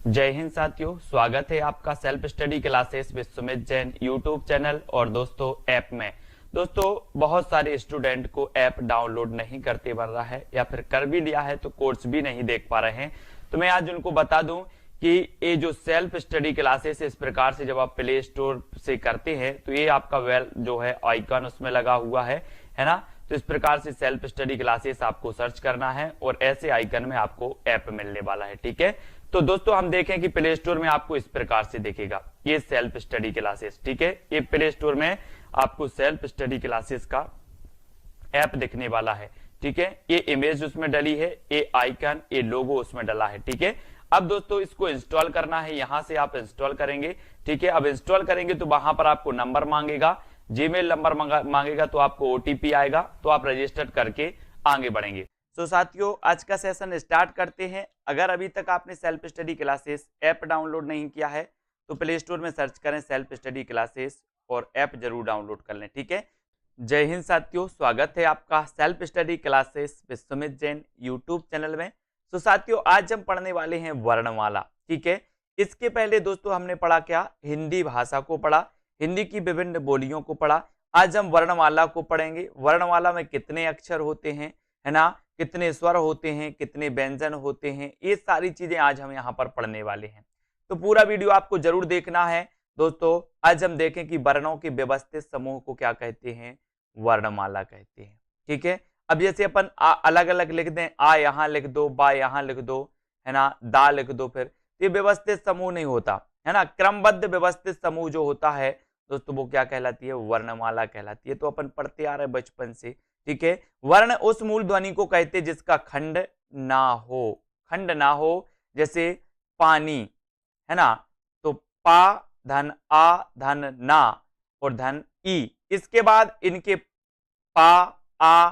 जय हिंद साथियों, स्वागत है आपका self study classes with Sumit Jain YouTube channel और दोस्तों ऐप में। दोस्तों बहुत सारे स्टूडेंट को ऐप डाउनलोड नहीं करते बन रहा है या फिर कर भी लिया है तो कोर्स भी नहीं देख पा रहे हैं। तो मैं आज उनको बता दूं कि ये जो सेल्फ स्टडी क्लासेस इस प्रकार से जब आप प्ले स्टोर से करते हैं तो ये आपका वेल जो है आइकन उसमें लगा हुआ है ना। तो इस प्रकार से सेल्फ स्टडी क्लासेस आपको सर्च करना है और ऐसे आइकन में आपको ऐप मिलने वाला है। ठीक है, तो दोस्तों हम देखें कि प्ले स्टोर में आपको इस प्रकार से दिखेगा ये सेल्फ स्टडी क्लासेस। ठीक है, ये प्ले स्टोर में आपको सेल्फ स्टडी क्लासेस का ऐप दिखने वाला है। ठीक है, ये इमेज उसमें डली है, ये आइकन, ये लोगो उसमें डला है। ठीक है, अब दोस्तों इसको इंस्टॉल करना है, यहां से आप इंस्टॉल करेंगे। ठीक है, अब इंस्टॉल करेंगे तो वहां पर आपको नंबर मांगेगा, जीमेल नंबर मांगेगा, तो आपको ओटीपी आएगा, तो आप रजिस्टर करके आगे बढ़ेंगे। तो साथियों आज का सेशन स्टार्ट करते हैं। अगर अभी तक आपने self study classes app download नहीं किया है तो प्ले स्टोर में सर्च करें सेल्फ स्टडी क्लासेस और ऐप जरूर डाउनलोड कर लें। ठीक है, जय हिंद साथियों, स्वागत है आपका self study classes with Sumit Jain YouTube channel में। तो साथियों आज हम पढ़ने वाले हैं वर्णमाला। ठीक है, इसके पहले दोस्तों हमने पढ़ा क्या, हिंदी भाषा को पढ़ा, हिंदी की विभिन्न बोलियों को पढ़ा। आज हम वर्णमाला को पढ़ेंगे। वर्णमाला में कितने अक्षर होते हैं, है ना, कितने स्वर होते हैं, कितने व्यंजन होते हैं, ये सारी चीजें आज हम यहाँ पर पढ़ने वाले हैं। तो पूरा वीडियो आपको जरूर देखना है दोस्तों। आज हम देखें कि वर्णों के व्यवस्थित समूह को क्या कहते हैं, वर्णमाला कहते हैं। ठीक है, अब जैसे अपन अलग अलग लिख दें, आ यहाँ लिख दो, बा यहाँ लिख दो, है ना, दा लिख दो, फिर ये व्यवस्थित समूह नहीं होता, है ना। क्रमबद्ध व्यवस्थित समूह जो होता है दोस्तों वो क्या कहलाती है, वर्णमाला कहलाती है। तो अपन पढ़ते आ रहे बचपन से। ठीक है, वर्ण उस मूल ध्वनि को कहते हैं जिसका खंड ना हो, खंड ना हो, जैसे पानी, है ना। तो पा धन आ धन ना और धन ई, इसके बाद इनके पा आ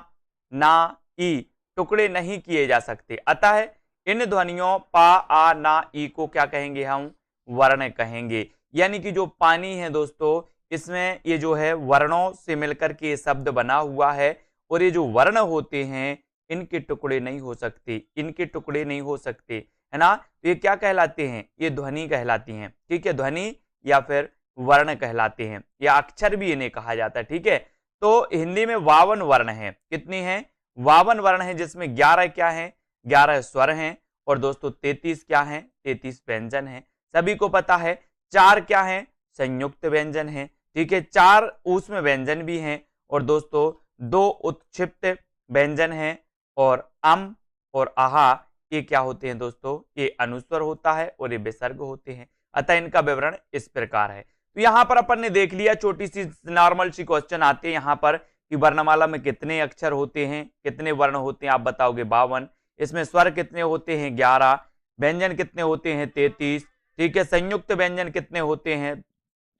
ना ई टुकड़े नहीं किए जा सकते। अतः इन ध्वनियों पा आ ना ई को क्या कहेंगे, हम वर्ण कहेंगे। यानी कि जो पानी है दोस्तों, इसमें ये जो है वर्णों से मिलकर के ये शब्द बना हुआ है और ये जो वर्ण होते हैं इनके टुकड़े नहीं हो सकते, इनके टुकड़े नहीं हो सकते, है ना। तो ये क्या कहलाते हैं, ये ध्वनि कहलाती हैं। ठीक है, ध्वनि या फिर वर्ण कहलाते हैं, या अक्षर भी इन्हें कहा जाता है। ठीक है, तो हिंदी में 52 वर्ण हैं। कितनी हैं, 52 वर्ण हैं, जिसमें 11 क्या है, 11 स्वर हैं और दोस्तों 33 क्या है, 33 व्यंजन है। सभी को पता है 4 क्या है, संयुक्त व्यंजन है। ठीक है, 4 ऊष्म व्यंजन भी हैं और दोस्तों 2 उत्क्षिप्त व्यंजन हैं और अम और आहा ये क्या होते हैं दोस्तों, ये अनुस्वर होता है और ये विसर्ग होते हैं। अतः इनका विवरण इस प्रकार है। तो यहाँ पर अपन ने देख लिया, छोटी सी नॉर्मल सी क्वेश्चन आते हैं यहाँ पर कि वर्णमाला में कितने अक्षर होते हैं, कितने वर्ण होते हैं, आप बताओगे 52। इसमें स्वर कितने होते हैं, 11। व्यंजन कितने होते हैं, 33। ठीक है, संयुक्त व्यंजन कितने होते हैं,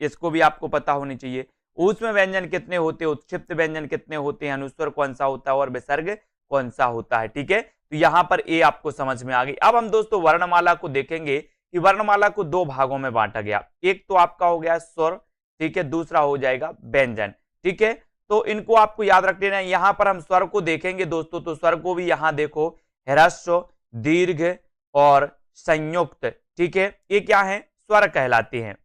इसको भी आपको पता होनी चाहिए। ऊष्म व्यंजन कितने होते हैं, उत्क्षिप्त व्यंजन कितने होते हैं, अनुस्वर कौन सा होता है और विसर्ग कौन सा होता है। ठीक है, तो यहाँ पर ये आपको समझ में आ गई। अब हम दोस्तों वर्णमाला को देखेंगे कि वर्णमाला को 2 भागों में बांटा गया। एक तो आपका हो गया स्वर, ठीक है, दूसरा हो जाएगा व्यंजन। ठीक है, तो इनको आपको याद रख लेना है। यहाँ पर हम स्वर को देखेंगे दोस्तों, तो स्वर को भी यहाँ देखो, ह्रस्व, दीर्घ और संयुक्त। ठीक है, ये क्या है, स्वर कहलाते हैं।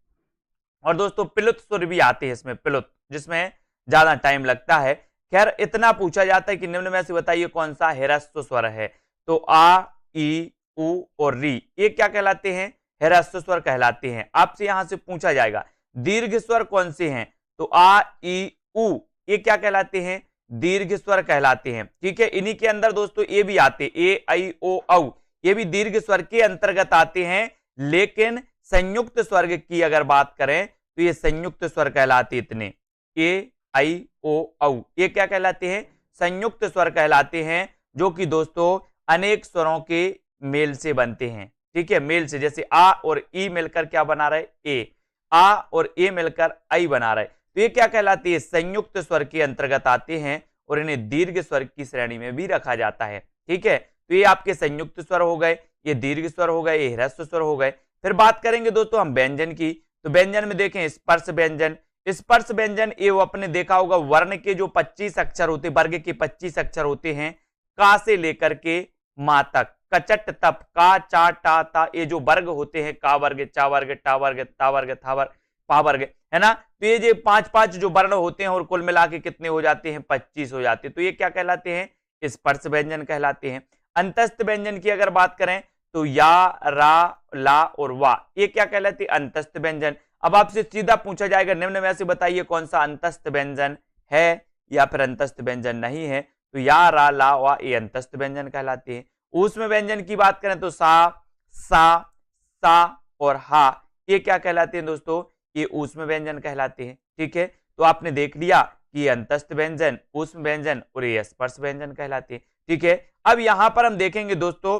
और दोस्तों प्लुत स्वर भी आते हैं इसमें, प्लुत, जिसमें ज्यादा टाइम लगता है। खैर इतना पूछा जाता है कि निम्न में से बताइए कौन सा ह्रस्व स्वर है। तो आ, ई, उ और री ये क्या कहलाते हैं, ह्रस्व स्वर कहलाते हैं। आपसे यहां से पूछा जाएगा दीर्घ स्वर कौन से हैं, तो आ, ई, उ ये क्या कहलाते हैं, दीर्घ स्वर कहलाते हैं। ठीक है, इन्हीं के अंदर दोस्तों ये भी आते, ए आई ओ औ ये भी दीर्घ स्वर के अंतर्गत आते हैं। लेकिन संयुक्त स्वर्ग की अगर बात करें तो ये संयुक्त स्वर कहलाते, इतने ए आई ओ औ ये क्या कहलाते हैं, संयुक्त स्वर कहलाते हैं, जो कि दोस्तों अनेक स्वरों के मेल से बनते हैं। ठीक है, मेल से, जैसे आ और ई मिलकर क्या बना रहे, ए, आ और ए मिलकर आई बना रहे। तो ये क्या कहलाती है, संयुक्त स्वर के अंतर्गत आते हैं और इन्हें दीर्घ स्वर की श्रेणी में भी रखा जाता है। ठीक है, तो ये आपके संयुक्त स्वर हो गए, ये दीर्घ स्वर हो गए, ये ह्रस्व स्वर हो गए। फिर बात करेंगे दोस्तों हम व्यंजन की। तो व्यंजन में देखें स्पर्श व्यंजन। स्पर्श व्यंजन ये वो अपने देखा होगा, वर्ण के जो 25 अक्षर होते, वर्ग के 25 अक्षर होते हैं, का से लेकर के मा तक। कचट तप, का चा टा ता, ये जो वर्ग होते हैं, का वर्ग, चा वर्ग, टा वर्ग, ता वर्ग, था वर्ग, पा वर्ग, है ना। तो ये जो पांच पांच जो वर्ण होते हैं और कुल मिला के कितने हो जाते हैं, 25 हो जाते हैं। तो ये क्या कहलाते हैं, स्पर्श व्यंजन कहलाते हैं। अंतस्थ व्यंजन की अगर बात करें तो या, रा, ला और वा, ये क्या कहलाते हैं, अंतस्थ व्यंजन। अब आपसे सीधा पूछा जाएगा निम्न में से बताइए कौन सा अंतस्थ व्यंजन है या फिर अंतस्थ व्यंजन नहीं है। तो या, रा, ला, वा ये अंतस्थ व्यंजन कहलाते हैं। ऊष्म व्यंजन की बात करें तो सा, सा और हा, ये क्या कहलाते हैं दोस्तों, ये ऊष्म व्यंजन कहलाते हैं। ठीक है, तो आपने देख लिया कि ये अंतस्थ व्यंजन, ऊष्म व्यंजन और ये स्पर्श व्यंजन कहलाते हैं। ठीक है, अब यहां पर हम देखेंगे दोस्तों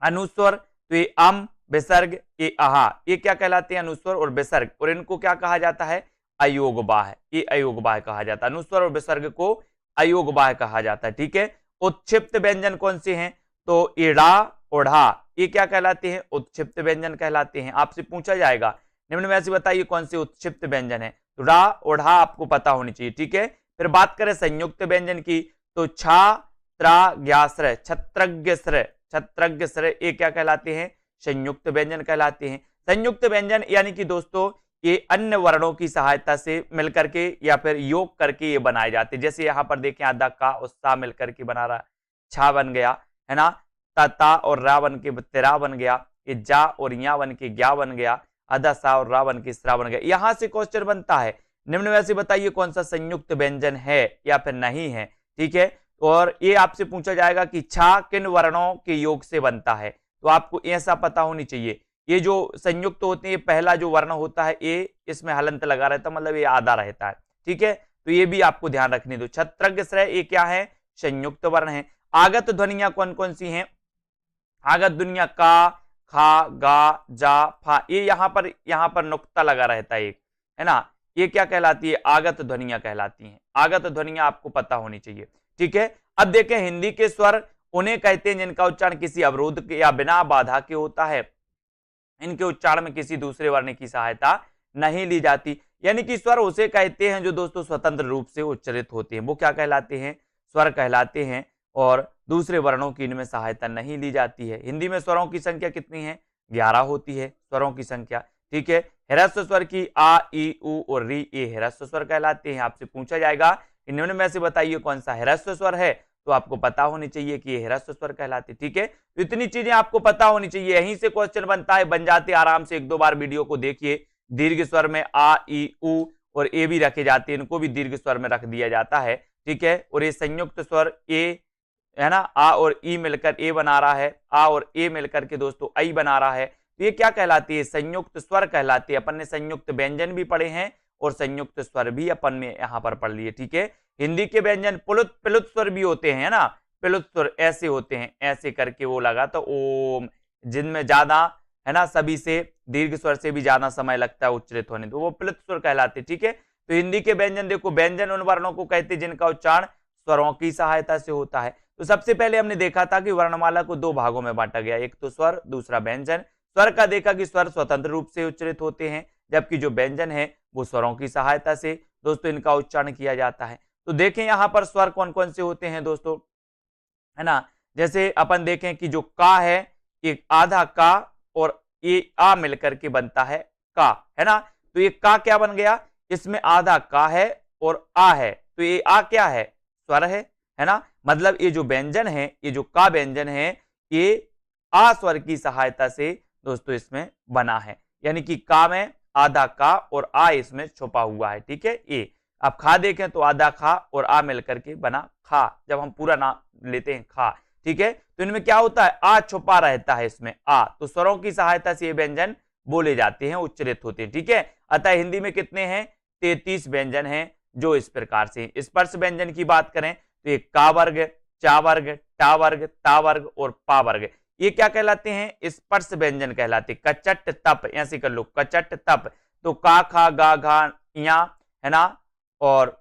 अनुस्वर, तो ये अम, विसर्ग, ये आहा, ये क्या कहलाते हैं, अनुस्वर और विसर्ग, और इनको क्या कहा जाता है, अयोगवाह, ये अयोगवाह कहा जाता है। अनुस्वर और विसर्ग को अयोगवाह कहा जाता है। ठीक है, उत्क्षिप्त व्यंजन कौन से हैं, तो इड़ा, ओढ़ा, ये क्या कहलाते हैं, उत्क्षिप्त व्यंजन कहलाते हैं। आपसे पूछा जाएगा निम्न में से बताइए कौन से उत्क्षिप्त व्यंजन है, तो रा, ओढ़ा आपको पता होनी चाहिए। ठीक है, फिर बात करें संयुक्त व्यंजन की तो छा, त्रा, ज्ञाश्रय, छत्रज्ञ श्रय, छत्रज्ञ श्रय, ये क्या कहलाते हैं, संयुक्त व्यंजन कहलाते हैं। संयुक्त व्यंजन यानी कि दोस्तों ये अन्य वर्णों की सहायता से मिलकर के या फिर योग करके ये बनाए जाते हैं। जैसे यहाँ पर देखें आधा का और सा मिलकर के बना रहा, छा बन गया, है ना, ता और रा बन के तेरा बन गया, ये जा और या बन के ज्ञा बन गया, आधा सा और रा बन के स्रा बन गया। यहां से क्वेश्चन बनता है निम्न में से बताइए कौन सा संयुक्त व्यंजन है या फिर नहीं है। ठीक है, और ये आपसे पूछा जाएगा कि छा किन वर्णों के योग से बनता है, तो आपको ऐसा पता होनी चाहिए। ये जो संयुक्त होते हैं, पहला जो वर्ण होता है ए, इसमें हलंत लगा रहता है, मतलब ये आधा रहता है। ठीक है, तो ये भी आपको ध्यान रखने दो। छत्रज्ञ श्रय ये क्या है, संयुक्त वर्ण है। आगत ध्वनियां कौन कौन सी हैं, आगत ध्वनियां का, खा, गा, जा, फा, ये यहाँ पर नुक्ता लगा रहता है एक, है ना, ये क्या कहलाती है, आगत ध्वनियां कहलाती हैं। आगत ध्वनियां आपको पता होनी चाहिए। ठीक है, अब देखें हिंदी के स्वर उन्हें कहते हैं जिनका उच्चारण किसी अवरोध के या बिना बाधा के होता है। इनके उच्चारण में किसी दूसरे वर्ण की सहायता नहीं ली जाती, यानी कि स्वर उसे कहते हैं जो दोस्तों स्वतंत्र रूप से उच्चरित होते हैं, वो क्या कहलाते हैं, स्वर कहलाते हैं, और दूसरे वर्णों की इनमें सहायता नहीं ली जाती है। हिंदी में स्वरों की संख्या कितनी है, 11 होती है स्वरों की संख्या। ठीक है, ह्रस्व स्वर की आ, ई, उ और री, ये ह्रस्व स्वर कहलाते हैं। आपसे पूछा जाएगा निम्न में से बताइए कौन सा ह्रस्व स्वर है, तो आपको पता होनी चाहिए कि ये ह्रस्व स्वर कहलाते। ठीक है, तो इतनी चीजें आपको पता होनी चाहिए, यहीं से क्वेश्चन बनता है, बन जाते आराम से। एक दो बार वीडियो को देखिए। दीर्घ स्वर में आ, ई, उ और ए भी रखे जाते हैं, इनको भी दीर्घ स्वर में रख दिया जाता है। ठीक है, और ये संयुक्त स्वर ए, है ना, आ और ई मिलकर ए बना रहा है, आ और ए मिलकर के दोस्तों आई बना रहा है, तो ये क्या कहलाती है, संयुक्त स्वर कहलाती है। अपन ने संयुक्त व्यंजन भी पढ़े हैं और संयुक्त स्वर भी अपन ने यहाँ पर पढ़ लिए। ठीक है, हिंदी के व्यंजन प्लुत प्लुत स्वर भी होते हैं, है ना, प्लुत स्वर ऐसे होते हैं, ऐसे करके वो लगा तो ओम, जिनमें ज्यादा, है ना, सभी से दीर्घ स्वर से भी ज्यादा समय लगता है उच्चरित होने, तो वो प्लुत स्वर कहलाते। ठीक है, तो हिंदी के व्यंजन देखो, व्यंजन उन वर्णों को कहते हैं जिनका उच्चारण स्वरों की सहायता से होता है। तो सबसे पहले हमने देखा था कि वर्णमाला को दो भागों में बांटा गया, एक तो स्वर, दूसरा व्यंजन। स्वर का देखा कि स्वर स्वतंत्र रूप से उच्चरित होते हैं, जबकि जो व्यंजन है वो स्वरों की सहायता से दोस्तों इनका उच्चारण किया जाता है। तो देखें यहाँ पर स्वर कौन कौन से होते हैं दोस्तों, है ना, जैसे अपन देखें कि जो का है, एक आधा का और ये आ मिलकर के बनता है का, है ना, तो ये का क्या बन गया, इसमें आधा का है और आ है, तो ये आ क्या है, स्वर है ना, मतलब ये जो व्यंजन है, ये जो का व्यंजन है, ये आ स्वर की सहायता से दोस्तों इसमें बना है, यानी कि का में आधा का और आ इसमें छुपा हुआ है। ठीक है, ये अब खा देखें तो आधा खा और आ मिलकर के बना खा, जब हम पूरा नाम लेते हैं खा। ठीक है, तो इनमें क्या होता है, आ छुपा रहता है इसमें आ, तो स्वरों की सहायता से ये व्यंजन बोले जाते हैं, उच्चरित होते हैं। ठीक है, अतः हिंदी में कितने हैं, 33 व्यंजन हैं जो इस प्रकार से। स्पर्श व्यंजन की बात करें तो ये का वर्ग, चा वर्ग, टा वर्ग, ता वर्ग और पा वर्ग, ये क्या कहलाते हैं, स्पर्श व्यंजन कहलाते। कचट तप, ऐसे कर लो, कचट तप, तो का, खा, गा, घा, या, है ना, और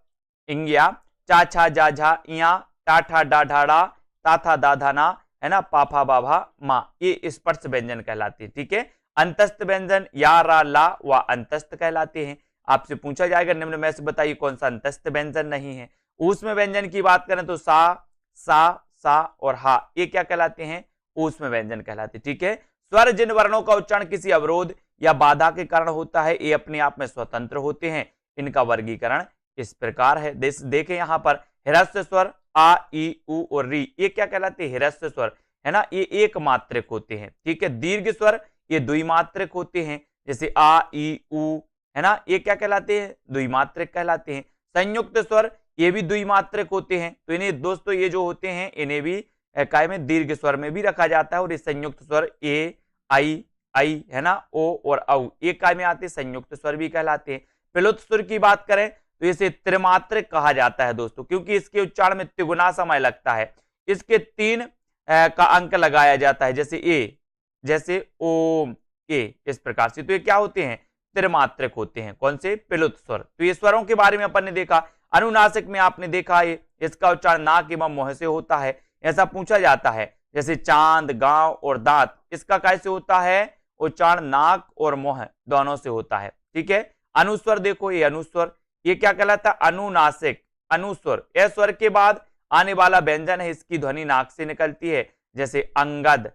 इंगिया, चा, छा, जा, झा, इया, टा, ठा, डा, ढाड़ा, ता, था, दा, धा, ना, है ना, पा, फा, बा, भा, मा, ये स्पर्श व्यंजन कहलाते हैं। ठीक है, अंतस्थ व्यंजन या, रा, ला, व अंतस्थ कहलाते हैं। आपसे पूछा जाएगा निम्न में से बताइए कौन सा अंतस्थ व्यंजन नहीं है। ऊष्म व्यंजन की बात करें तो सा, सा और हा ये क्या कहलाते हैं, ऊष्म व्यंजन कहलाते हैं। ठीक है, स्वर जिन वर्णों का उच्चारण किसी अवरोध या बाधा के कारण होता है ये अपने आप में स्वतंत्र होते हैं। इनका वर्गीकरण इस प्रकार है। देखें यहाँ पर ह्रस्व स्वर आ ई उ और री ये क्या कहलाते हैं, ह्रस्व स्वर है ना, ये एक मात्रक होते हैं। ठीक है, दीर्घ स्वर ये द्विमात्रक होते हैं, जैसे आ ई उ है ना, ये क्या कहलाते हैं, द्विमात्रक कहलाते हैं। संयुक्त स्वर ये भी द्विमात्रक होते हैं। तो इन्हें दोस्तों ये जो होते हैं इन्हें भी काय में दीर्घ स्वर में भी रखा जाता है। और ये संयुक्त स्वर ए आई आई है ना, ओ और औ ये काय में आते हैं, संयुक्त स्वर भी कहलाते हैं। प्लुत स्वर की बात करें तो इसे त्रिमात्रक कहा जाता है दोस्तों, क्योंकि इसके उच्चारण में तिगुना समय लगता है। इसके 3 का अंक लगाया जाता है, जैसे ए, जैसे ओम, ए, इस प्रकार से। तो ये क्या होते हैं, त्रिमात्रक होते हैं। कौन से, प्लुत स्वर। तो ये स्वरों के बारे में अपन ने देखा। अनुनासिक में आपने देखा है इसका उच्चारण नाक एवं मुंह से होता है। ऐसा पूछा जाता है, जैसे चांद, गांव और दांत, इसका कैसे होता है, उच्चारण नाक और मुंह दोनों से होता है। ठीक है, अनुस्वर देखो, ये अनुस्वर ये क्या कहलाता है, अनुनासिक। अनुस्वर ए स्वर के बाद आने वाला व्यंजन है, इसकी ध्वनि नाक से निकलती है, जैसे अंगद,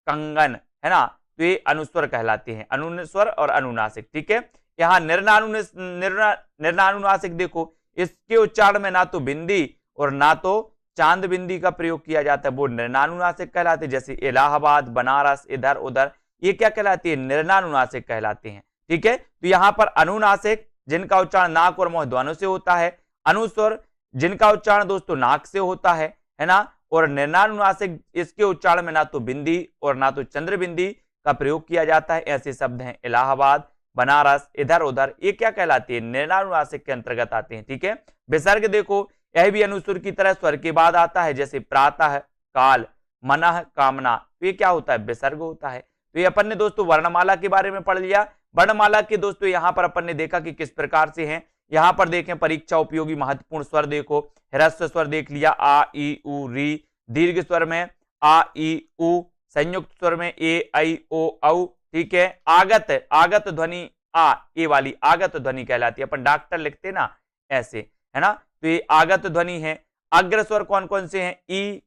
कंगन है ना, तो ये अनुस्वर कहलाते हैं, अनुस्वर और अनुनासिक। ठीक है, यहाँ निर्नानुनासिक देखो, इसके उच्चारण में ना तो बिंदी और ना तो चांद बिंदी का प्रयोग किया जाता है, वो निर्नानुनासिक कहलाते हैं। जैसे इलाहाबाद, बनारस, इधर उधर, ये क्या कहलाती है, निर्नानुनासिक कहलाते हैं। ठीक है, तो यहाँ पर अनुनासिक जिनका उच्चारण नाक और मुंह दोनों से होता है, अनुस्वर जिनका उच्चारण दोस्तों नाक से होता है ना, और निर्नानुनासिक इसके उच्चारण में ना तो बिंदी और ना तो चंद्र बिंदी का प्रयोग किया जाता है। ऐसे शब्द हैं इलाहाबाद, बनारस, इधर उधर, ये क्या कहलाती है, निर्नानुनासिक के अंतर्गत आते हैं। ठीक है, विसर्ग देखो, यह भी अनुस्वर की तरह स्वर के बाद आता है, जैसे प्रातः, काल, मनः, कामना, तो ये क्या होता है, विसर्ग होता है। तो ये अपन ने दोस्तों वर्णमाला के बारे में पढ़ लिया। वर्णमाला के दोस्तों यहाँ पर अपन ने देखा कि किस प्रकार से हैं। यहाँ पर देखें परीक्षा उपयोगी महत्वपूर्ण स्वर देखो, ह्रस्व स्वर देख लिया आ ई उ री, दीर्घ स्वर में आ ई उ, संयुक्त स्वर में ए आई ओ औ। ठीक है, आगत, आगत ध्वनि आ, ए वाली आगत ध्वनि कहलाती है, अपन डॉक्टर लिखते ना ऐसे है ना, तो ये आगत ध्वनि है। अग्र स्वर कौन कौन से हैं, ई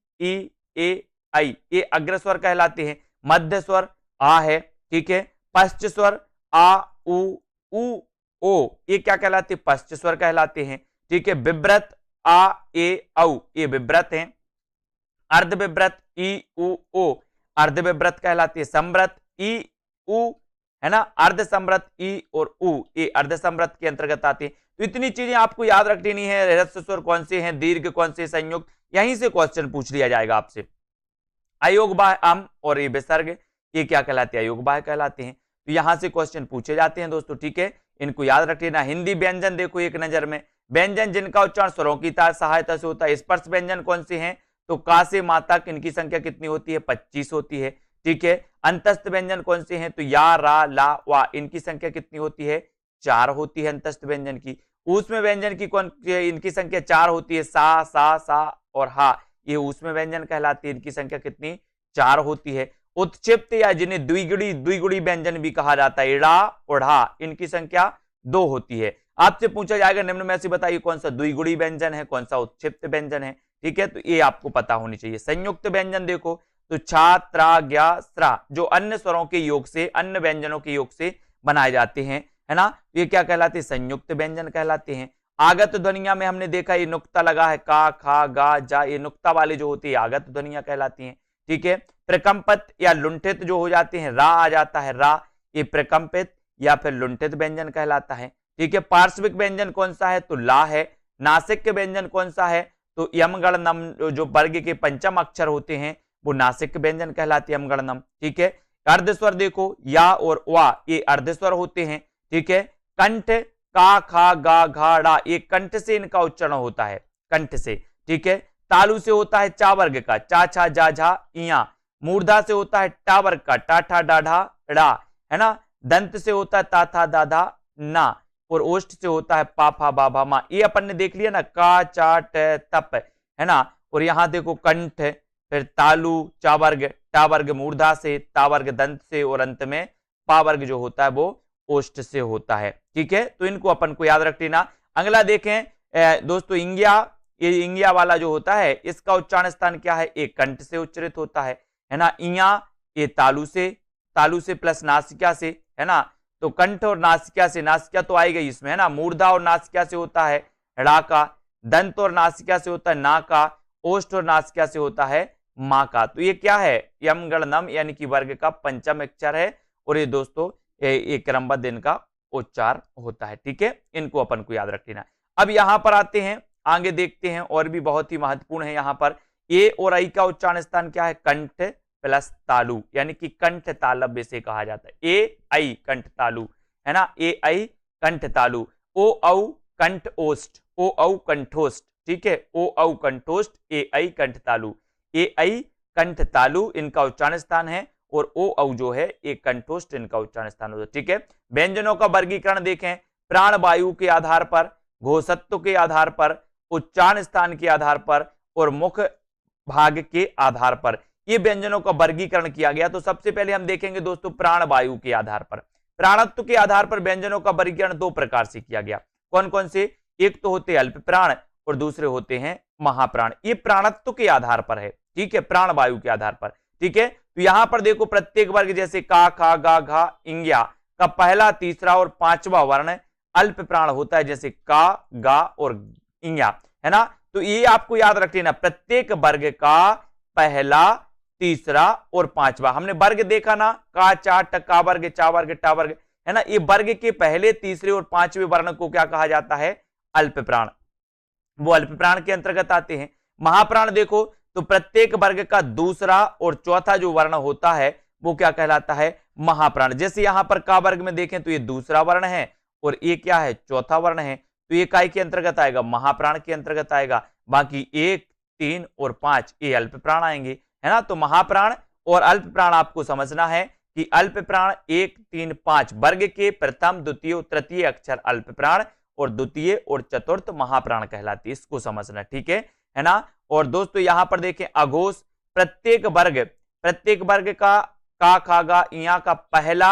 ए आई, ये अग्र स्वर कहलाते हैं। मध्य स्वर आ है। ठीक है, पश्च स्वर आ उ ओ, ये क्या कहलाते हैं, पश्च स्वर कहलाते हैं। ठीक है, विव्रत आ ए औ, ये विव्रत हैं। अर्ध विव्रत ई उ ओ, अर्ध विव्रत कहलाती है। संव्रत ई उ है ना, अर्ध संव्रत ई और उ, ये अर्ध संव्रत के अंतर्गत आते हैं। तो इतनी चीजें आपको याद रखनी है। ह्रस्व स्वर कौन से हैं, दीर्घ कौन से, संयुक्त, यहीं से क्वेश्चन पूछ लिया जाएगा आपसे। अयोग बाह्य अम और ये विसर्ग ये क्या कहलाते हैं, अयोग बाह्य कहलाते हैं। तो यहां से क्वेश्चन पूछे जाते हैं दोस्तों। ठीक है, इनको याद रख लेना। हिंदी व्यंजन देखो एक नजर में, व्यंजन जिनका उच्चारण स्वरों की सहायता से होता है। स्पर्श व्यंजन कौन से हैं, तो का से मा तक इनकी संख्या कितनी होती है, 25 होती है। ठीक है, अंतस्थ व्यंजन कौन से हैं, तो या, रा, ला, वा, इनकी संख्या कितनी होती है, 4 होती है अंतस्थ व्यंजन की। ऊष्म व्यंजन की कौन, इनकी संख्या 4 होती है, सा और हा, ये ऊष्म व्यंजन कहलाती है, इनकी संख्या कितनी, 4 होती है। उत्क्षिप्त या जिन्हें द्विगुणी व्यंजन भी कहा जाता है, ड़ा और ढा, इनकी संख्या 2 होती है। आपसे पूछा जाएगा निम्न में से बताइए कौन सा द्विगुणी व्यंजन है, कौन सा उत्क्षिप्त व्यंजन है। ठीक है, तो ये आपको पता होनी चाहिए। संयुक्त व्यंजन देखो, तो छा, त्रा, ज्ञा, स्रा, जो अन्य स्वरों के योग से, अन्य व्यंजनों के योग से बनाए जाते हैं, है ना, ये क्या कहलाते हैं, संयुक्त व्यंजन कहलाते हैं। आगत ध्वनिया में हमने देखा ये नुक्ता लगा है, का, खा, गा, जा, ये नुक्ता वाले जो होती है आगत ध्वनिया कहलाती हैं। ठीक है, प्रकंपित या लुंठित जो हो जाते हैं, रा आ जाता है, रा, ये प्रकंपित या फिर लुंठित व्यंजन कहलाता है। ठीक है, पार्श्विक व्यंजन कौन सा है, तो ला है। नासिक के व्यंजन कौन सा है, तो यम गण नम, जो वर्ग के पंचम अक्षर होते हैं वो नासिक व्यंजन कहलाती है, यम गण नम। ठीक है, अर्धस्वर देखो, या और वा, ये अर्धस्वर होते हैं। ठीक है, कंठ, का, खा, गा, घा, डा, ये कंठ से इनका उच्चारण होता है, कंठ से। ठीक है, तालु से होता है चा वर्ग का, चा, छा, जा, झा, इया। मूर्धा से होता है टा वर्ग का, टा, ठा, डा, ढा, डा, है ना। दंत से होता है ता, था, दा, धा, ना। और ओष्ठ से होता है पा, फा, बा, भा, मा। ये अपन ने देख लिया ना, का, चा, ट, तप, है ना। और यहाँ देखो कंठ, फिर तालु, चा वर्ग, टा वर्ग मूर्धा से, ता वर्ग दंत से, और अंत में पा वर्ग जो होता है वो ओष्ठ से होता है। ठीक है, तो इनको अपन को याद रख लेना। अगला देखें दोस्तों, इंग्या, ये इंगिया वाला जो होता है इसका उच्चारण स्थान क्या है, एक कंठ से उच्चरित होता है ना। इया ये तालु से प्लस नासिका से, है ना। तो कंठ और नासिका से, नासिका तो आई गई इसमें, है ना। मूर्धा और नासिका से होता है ड़ा का, दंत और नासिका से होता है ना का, ओष्ठ और नासिका से होता है मां का। तो ये क्या है, यम गण नम यानी कि वर्ग का पंचम अक्षर है और ये दोस्तों ये क्रमबद्ध इनका उच्चार होता है। ठीक है, इनको अपन को याद रख लेना। अब यहां पर आते हैं, आगे देखते हैं और भी बहुत ही महत्वपूर्ण है। यहां पर ए और आई का उच्चारण स्थान क्या है, कंठ प्लस तालु यानी कि कंठ तालव्य से कहा जाता है। ए आई कंठ तालु, है ना। ए आई कंठ तालु, ओ औ कंठ ओष्ठ, ओ औ कंठोष्ठ। ठीक है, ओ औ कंठोष्ठ, ए आई कंठ तालु, ए आई कंठ तालु इनका उच्चारण स्थान है और ओ औ जो है एक कंठोष्ठ इनका उच्चारण स्थान होता है। ठीक है, व्यंजनों का वर्गीकरण देखें, प्राण वायु के आधार पर, घोषत्व के आधार पर, उच्चारण स्थान के आधार पर और मुख भाग के आधार पर ये व्यंजनों का वर्गीकरण किया गया। तो सबसे पहले हम देखेंगे दोस्तों प्राण वायु के आधार पर। प्राणत्व के आधार पर व्यंजनों का वर्गीकरण दो प्रकार से किया गया। कौन कौन से, एक तो होते अल्प प्राण और दूसरे होते हैं महाप्राण। ये प्राणत्व के आधार पर है। ठीक है, प्राण वायु के आधार पर। ठीक है, तो यहां पर देखो प्रत्येक वर्ग जैसे का, खा, गा, घा, इंगिया का पहला, तीसरा और पांचवा वर्ण अल्प प्राण होता है, जैसे का, गा और इंगिया, है ना। तो ये आपको याद रख लेना, प्रत्येक वर्ग का पहला, तीसरा और पांचवा। हमने वर्ग देखा ना, का, चा, टका वर्ग, चा वर्ग, टा वर्ग, है ना। ये वर्ग के पहले, तीसरे और पांचवें वर्ण को क्या कहा जाता है, अल्प प्राण, वो अल्प प्राण के अंतर्गत आते हैं। महाप्राण देखो तो प्रत्येक वर्ग का दूसरा और चौथा जो वर्ण होता है वो क्या कहलाता है, महाप्राण। जैसे यहां पर का वर्ग में देखें तो ये दूसरा वर्ण है और ये क्या है, चौथा वर्ण है। तो ये काय के अंतर्गत आएगा, महाप्राण के अंतर्गत आएगा। बाकी 1, 3 और 5 ये अल्प प्राण आएंगे, है ना। तो महाप्राण और अल्प प्राण आपको समझना है कि अल्प प्राण 1, 3, 5 वर्ग के प्रथम, द्वितीय, तृतीय अक्षर अल्प प्राण और द्वितीय और चतुर्थ महाप्राण कहलाती है। इसको समझना, ठीक है ना। और दोस्तों यहां पर देखें अघोष, प्रत्येक वर्ग का, खा, गा, इया का पहला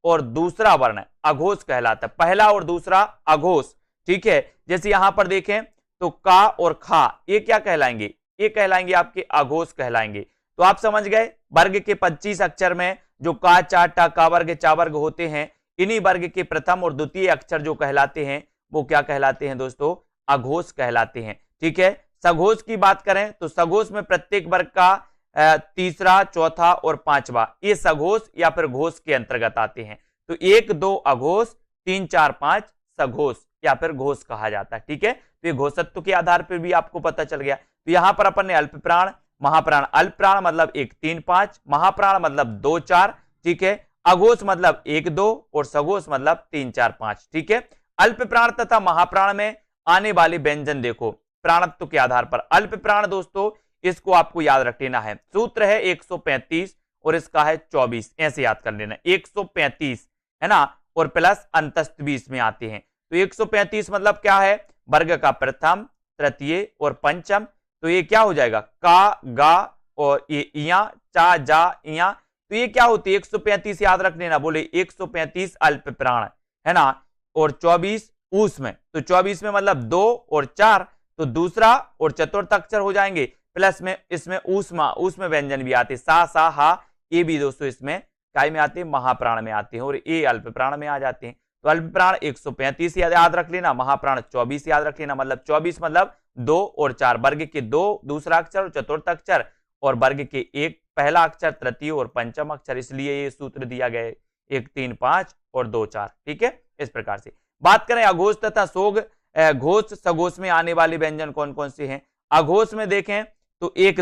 और दूसरा वर्ण अघोष कहलाता है, पहला और दूसरा अघोष। ठीक है, जैसे यहां पर देखें तो का और खा ये क्या कहलाएंगे, ये कहलाएंगे आपके अघोष कहलाएंगे। तो आप समझ गए, वर्ग के 25 अक्षर में जो का, चा, टा, का वर्ग, चा वर्ग होते हैं, इन्हीं वर्ग के प्रथम और द्वितीय अक्षर जो कहलाते हैं वो क्या कहलाते हैं दोस्तों, अघोष कहलाते हैं। ठीक है, सघोष की बात करें तो सघोष में प्रत्येक वर्ग का तीसरा, चौथा और पांचवा ये सघोष या फिर घोष के अंतर्गत आते हैं। तो 1, 2 अघोष, 3, 4, 5 सघोष या फिर घोष कहा जाता है। ठीक है, तो ये घोषत्व के आधार पर भी आपको पता चल गया। तो यहां पर अपन ने अल्प प्राण, महाप्राण, अल्प प्राण मतलब 1, 3, 5, महाप्राण मतलब 2, 4, ठीक है, अघोष मतलब 1, 2 और सघोष मतलब 3, 4, 5। ठीक है, अल्प प्राण तथा महाप्राण में आने वाले व्यंजन देखो प्राणत्व के आधार पर। अल्प प्राण दोस्तों इसको आपको याद रख लेना है, सूत्र है 135 और इसका है 24, ऐसे याद कर लेना 135, है ना, और प्लस अंतस्थ भी इसमें आते हैं। तो 135 मतलब क्या है, वर्ग का प्रथम, तृतीय और पंचम। तो ये क्या हो जाएगा, का, गा और ये इया, चा, जा, इया। तो ये क्या होती है 135 याद रख लेना, बोले 135 अल्प प्राण, है ना, और 24 ऊष्म। तो 24 में मतलब 2 और 4 तो दूसरा और चतुर्थ अक्षर हो जाएंगे, प्लस में इसमें ऊष्म व्यंजन भी आते, सा, सा, हा, ये भी दोस्तों इसमें काय में आते हैं, महाप्राण में आते हैं और ये अल्प प्राण में आ जाते हैं। तो अल्प प्राण 135 याद रख लेना, महाप्राण 24 याद रख लेना, मतलब 24 मतलब 2 और 4, वर्ग के 2 दूसरा अक्षर और चतुर्थ अक्षर और वर्ग के 1 पहला अक्षर, तृतीय और पंचम अक्षर, इसलिए ये सूत्र दिया गया है 1, 3, 5 और 2, 4। ठीक है, इस प्रकार से बात करें अघोष तथा सोग, घोष सघोष में आने वाले व्यंजन कौन कौन से हैं। अघोष में देखें तो 1,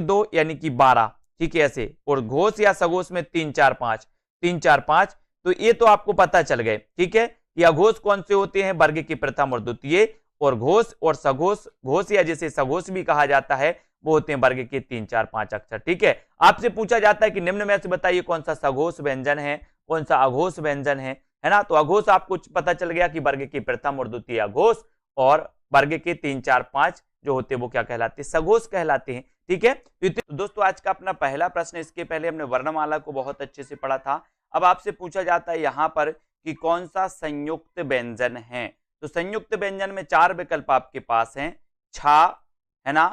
2 यानी कि 12, ठीक है ऐसे, और घोष या सघोष में 3, 4, 5, 3, 4, 5। तो ये तो आपको पता चल गए। ठीक है, ये अघोष कौन से होते हैं, वर्ग के प्रथम और द्वितीय, और घोष और सघोष, घोष या जिसे सघोष भी कहा जाता है वो होते हैं वर्ग के 3, 4, 5 अक्षर। ठीक है, आपसे पूछा जाता है कि निम्न में से बताइए कौन सा सघोष व्यंजन है, कौन सा अघोष व्यंजन है ना। तो अघोष आपको पता चल गया कि वर्ग के प्रथम और द्वितीय अघोष और वर्ग के 3, 4, 5 जो होते हैं वो क्या कहलाते हैं, सघोष कहलाते हैं। ठीक है, तो दोस्तों आज का अपना पहला प्रश्न, इसके पहले हमने वर्णमाला को बहुत अच्छे से पढ़ा था। अब आपसे पूछा जाता है यहां पर कि कौन सा संयुक्त व्यंजन है। तो संयुक्त व्यंजन में 4 विकल्प आपके पास हैं, छा, है ना,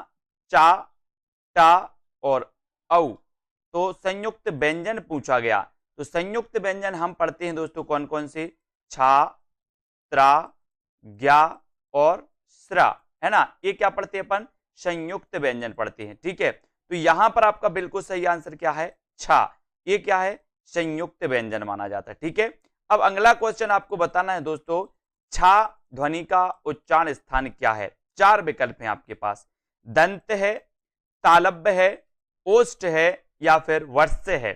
चा, टा और औ। तो संयुक्त व्यंजन पूछा गया, तो संयुक्त व्यंजन हम पढ़ते हैं दोस्तों कौन कौन से, छा, त्रा, ज्ञा और स्रा, है ना, ये क्या पढ़ते हैं अपन, संयुक्त व्यंजन पढ़ते हैं। ठीक है, तो यहां पर आपका बिल्कुल सही आंसर क्या है, छा, ये क्या है, संयुक्त व्यंजन माना जाता है। ठीक है, अब अगला क्वेश्चन आपको बताना है दोस्तों, छा ध्वनि का उच्चारण स्थान क्या है। चार विकल्प हैं आपके पास, दंत है, तालव्य है, ओष्ठ है या फिर वर्ष है।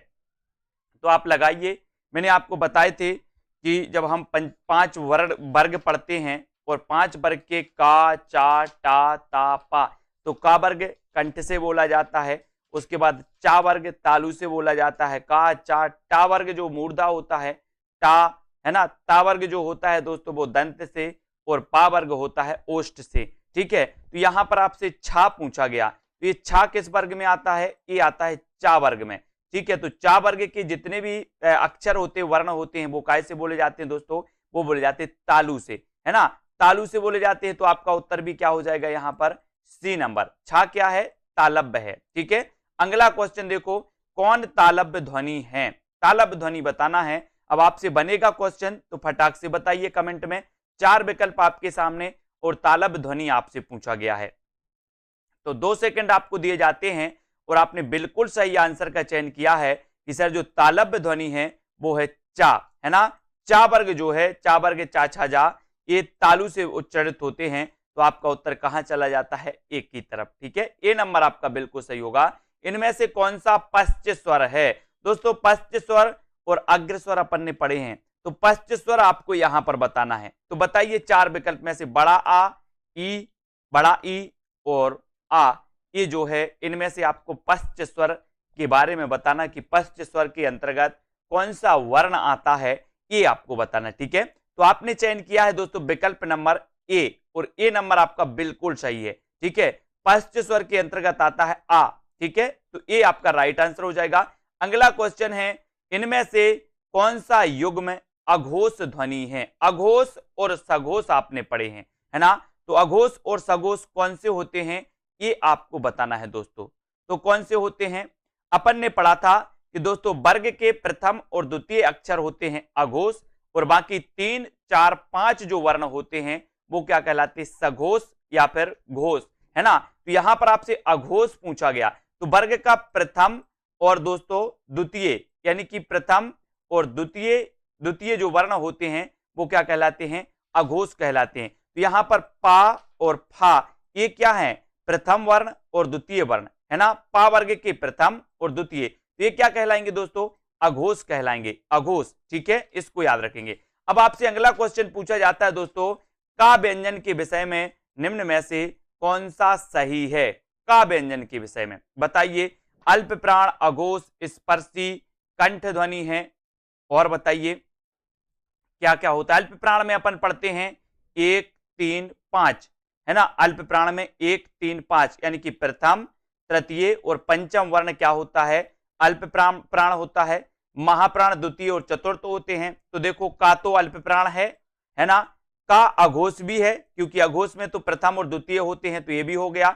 तो आप लगाइए, मैंने आपको बताए थे कि जब हम पांच वर्ग पढ़ते हैं और पांच वर्ग के का, चा, टा, ता, पा, तो का वर्ग कंठ से बोला जाता है, उसके बाद चा वर्ग तालु से बोला जाता है, का, चा, टा वर्ग जो मूर्धा होता है, टा, है ना, ता वर्ग जो होता है दोस्तों वो दंत से, और पा वर्ग होता है ओष्ठ से। ठीक है, तो यहां पर आपसे छा पूछा गया, तो ये छा किस वर्ग में आता है, ये आता है चा वर्ग में। ठीक है, तो चा वर्ग के जितने भी अक्षर होते हैं, वर्ण होते हैं, वो काय से बोले जाते हैं दोस्तों, वो बोले जाते हैं तालु से, है ना, तालु से बोले जाते हैं। तो आपका उत्तर भी क्या हो जाएगा यहाँ पर, सी नंबर, छा क्या है, तालव्य है। ठीक है, अगला क्वेश्चन देखो, कौन तालव्य ध्वनि है, तालव्य ध्वनि बताना है। अब आपसे बनेगा क्वेश्चन तो फटाक से बताइए कमेंट में, चार विकल्प आपके सामने और तालव्य ध्वनि आपसे पूछा गया है, तो 2 सेकंड आपको दिए जाते हैं और आपने बिल्कुल सही आंसर का चयन किया है कि सर जो तालव्य ध्वनि है वो है चा, है ना, चा वर्ग जो है, चा वर्ग, चा, छा, जा, ये तालु से उच्चारित होते हैं। तो आपका उत्तर कहां चला जाता है, एक की तरफ। ठीक है, ए नंबर आपका बिल्कुल सही होगा। इनमें से कौन सा पश्च स्वर है दोस्तों, पश्च स्वर और अग्र स्वर अपन ने पढ़े हैं, तो पश्च स्वर आपको यहां पर बताना है। तो बताइए चार विकल्प में से, बड़ा आ, ई, बड़ा ई और आ, ये जो है इनमें से आपको पश्च स्वर के बारे में बताना कि पश्च स्वर के अंतर्गत कौन सा वर्ण आता है, ये आपको बताना। ठीक है, तो आपने चयन किया है दोस्तों विकल्प नंबर ए, और ए नंबर आपका बिल्कुल सही है। ठीक है, पश्च स्वर के अंतर्गत आता है आ। ठीक है, तो ए आपका राइट आंसर हो जाएगा। अगला क्वेश्चन है, इनमें से कौन सा युग्म अघोष ध्वनि है। अघोष और सघोष आपने पढ़े हैं, है ना, तो अघोष और सघोष कौन से होते हैं, ये आपको बताना है दोस्तों। तो कौन से होते हैं, अपन ने पढ़ा था कि दोस्तों वर्ग के प्रथम और द्वितीय अक्षर होते हैं अघोष, और बाकी 3, 4, 5 जो वर्ण होते हैं वो क्या कहलाते हैं, सघोष या फिर घोष, है ना। तो यहां पर आपसे अघोष पूछा गया, तो वर्ग का प्रथम और दोस्तों द्वितीय, यानी कि प्रथम और द्वितीय जो वर्ण होते हैं वो क्या कहलाते हैं, अघोष कहलाते हैं। तो यहां पर पा और फा, ये क्या है, प्रथम वर्ण और द्वितीय वर्ण, है ना, पा वर्ग के प्रथम और द्वितीय, तो ये क्या कहलाएंगे दोस्तों, अघोष कहलाएंगे, अघोष। ठीक है, इसको याद रखेंगे। अब आपसे अगला क्वेश्चन पूछा जाता है दोस्तों, का व्यंजन के विषय में निम्न में से कौन सा सही है। का व्यंजन के विषय में बताइए, अल्प प्राण, अघोष, स्पर्शी, कंठ ध्वनि है, और बताइए क्या क्या होता है। अल्प प्राण में अपन पढ़ते हैं 1, 3, 5, है ना, अल्प प्राण में 1, 3, 5, यानी कि प्रथम, तृतीय और पंचम वर्ण क्या होता है, अल्प प्राण होता है। महाप्राण द्वितीय और चतुर्थ होते हैं। तो देखो का तो अल्प प्राण है ना, का अघोष भी है क्योंकि अघोष में तो प्रथम और द्वितीय होते हैं, तो ये भी हो गया।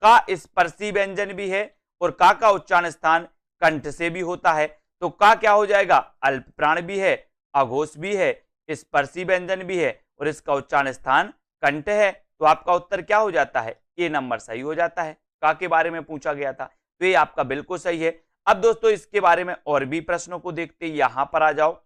का स्पर्शी व्यंजन भी है, और का उच्चारण स्थान कंठ से भी होता है। तो का क्या हो जाएगा, अल्प प्राण भी है, अघोष भी है, स्पर्शी व्यंजन भी है, और इसका उच्चारण स्थान कंठ है। तो आपका उत्तर क्या हो जाता है, ये नंबर सही हो जाता है। का के बारे में पूछा गया था, तो ये आपका बिल्कुल सही है। अब दोस्तों इसके बारे में और भी प्रश्नों को देखते, यहां पर आ जाओ।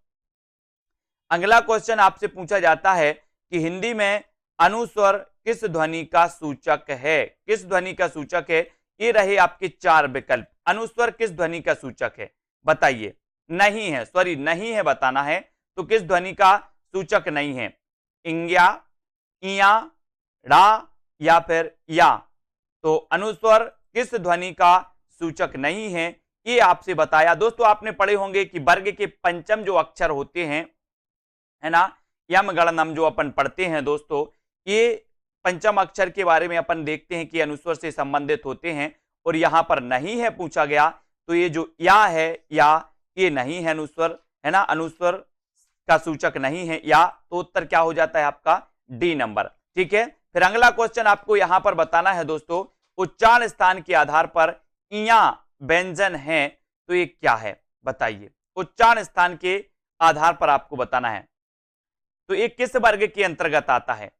अगला क्वेश्चन आपसे पूछा जाता है कि हिंदी में अनुस्वर किस ध्वनि का सूचक है। किस ध्वनि का सूचक है, ये रहे आपके चार विकल्प। अनुस्वर किस ध्वनि का सूचक है, बताइए। नहीं है, सॉरी नहीं है बताना है, तो किस ध्वनि का सूचक नहीं है, इंग्या, इया, रा या फिर या। तो अनुस्वर किस ध्वनि का सूचक नहीं है, ये आपसे बताया। दोस्तों आपने पढ़े होंगे कि वर्ग के पंचम जो अक्षर होते हैं, है ना, यम गणनम जो अपन पढ़ते हैं दोस्तों, ये पंचम अक्षर के बारे में अपन देखते हैं कि अनुस्वर से संबंधित होते हैं, और यहां पर नहीं है पूछा गया, तो ये जो या है, या ये नहीं है अनुस्वर, है ना, अनुस्वर का सूचक नहीं है या, तो उत्तर क्या हो जाता है आपका डी नंबर। ठीक है, फिर अगला क्वेश्चन आपको यहां पर बताना है दोस्तों, उच्चारण स्थान के आधार पर इया व्यंजन है तो ये क्या है, बताइए। उच्चारण स्थान के आधार पर आपको बताना है तो ये किस वर्ग के अंतर्गत आता है।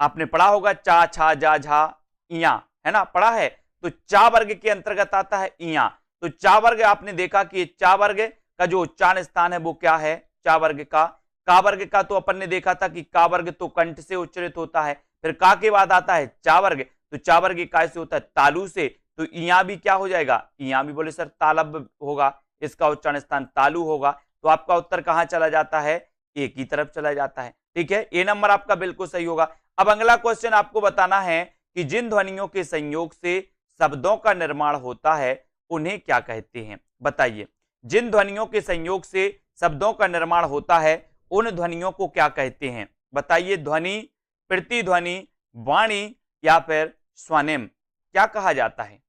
आपने पढ़ा होगा चा छा जा झा इया, है ना, पढ़ा है। तो चा वर्ग के अंतर्गत आता है इया। तो चा वर्ग आपने देखा कि चा वर्ग का जो उच्चारण स्थान है वो क्या है, चा वर्ग का वर्ग का तो अपन ने देखा था कि का वर्ग तो कंठ से उच्चरित होता है, फिर का के बाद आता है चा वर्ग, तो चा वर्ग काय से होता है, तालु से। तो इया भी क्या हो जाएगा, इया भी बोले सर तालब होगा, इसका उच्चारण स्थान तालु होगा। तो आपका उत्तर कहां चला जाता है, एक ही तरफ चला जाता है। ठीक है, ए नंबर आपका बिल्कुल सही होगा। अब अगला क्वेश्चन आपको बताना है कि जिन ध्वनियों के संयोग से शब्दों का निर्माण होता है उन्हें क्या कहते हैं, बताइए। जिन ध्वनियों के संयोग से शब्दों का निर्माण होता है उन ध्वनियों को क्या कहते हैं, बताइए। ध्वनि, प्रतिध्वनि, वाणी या फिर स्वनिम, क्या कहा जाता है।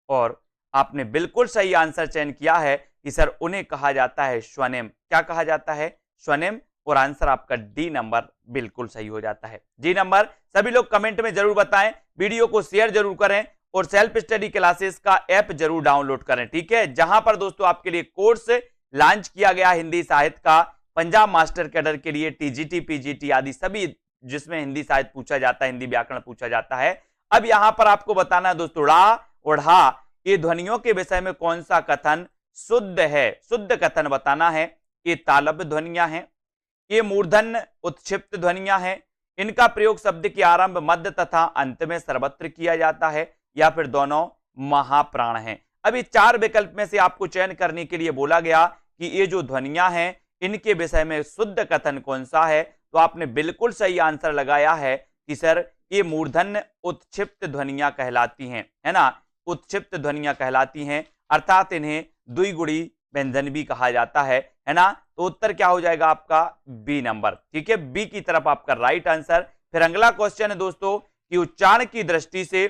और आपने बिल्कुल सही आंसर चयन किया है कि सर उन्हें कहा जाता है स्वनिम। क्या कहा जाता है, स्वनिम। और आंसर आपका डी नंबर बिल्कुल सही हो जाता है। डी नंबर सभी लोग कमेंट में जरूर बताएं, वीडियो को शेयर जरूर करें और सेल्फ स्टडी क्लासेस का ऐप जरूर डाउनलोड करें। ठीक है, जहां पर दोस्तों आपके लिए कोर्स लॉन्च किया गया हिंदी साहित्य का, पंजाब मास्टर कैडर के लिए टीजीटी पीजीटी आदि सभी, जिसमें हिंदी साहित्य पूछा जाता है, हिंदी व्याकरण पूछा जाता है। अब यहां पर आपको बताना है दोस्तों, ड़ा और हा ये ध्वनियों के विषय में कौन सा कथन शुद्ध है, शुद्ध कथन बताना है। ये तालब्य ध्वनियां हैं, ये मूर्धन्य उत्क्षिप्त ध्वनियां हैं, इनका प्रयोग शब्द के आरंभ, मध्य तथा अंत में सर्वत्र किया जाता है, या फिर दोनों महाप्राण हैं। अभी चार विकल्प में से आपको चयन करने के लिए बोला गया कि ये जो ध्वनियां हैं इनके विषय में शुद्ध कथन कौन सा है। तो आपने बिल्कुल सही आंसर लगाया है कि सर ये मूर्धन्य उत्क्षिप्त ध्वनियां कहलाती हैं, है ना, उत्क्षिप्त ध्वनियां कहलाती हैं, अर्थात इन्हें द्विगुणी व्यंजन भी कहा जाता है ना। तो उत्तर क्या हो जाएगा आपका, बी नंबर। ठीक है, बी की तरफ आपका राइट आंसर। फिर अगला क्वेश्चन है दोस्तों कि उच्चारण की दृष्टि से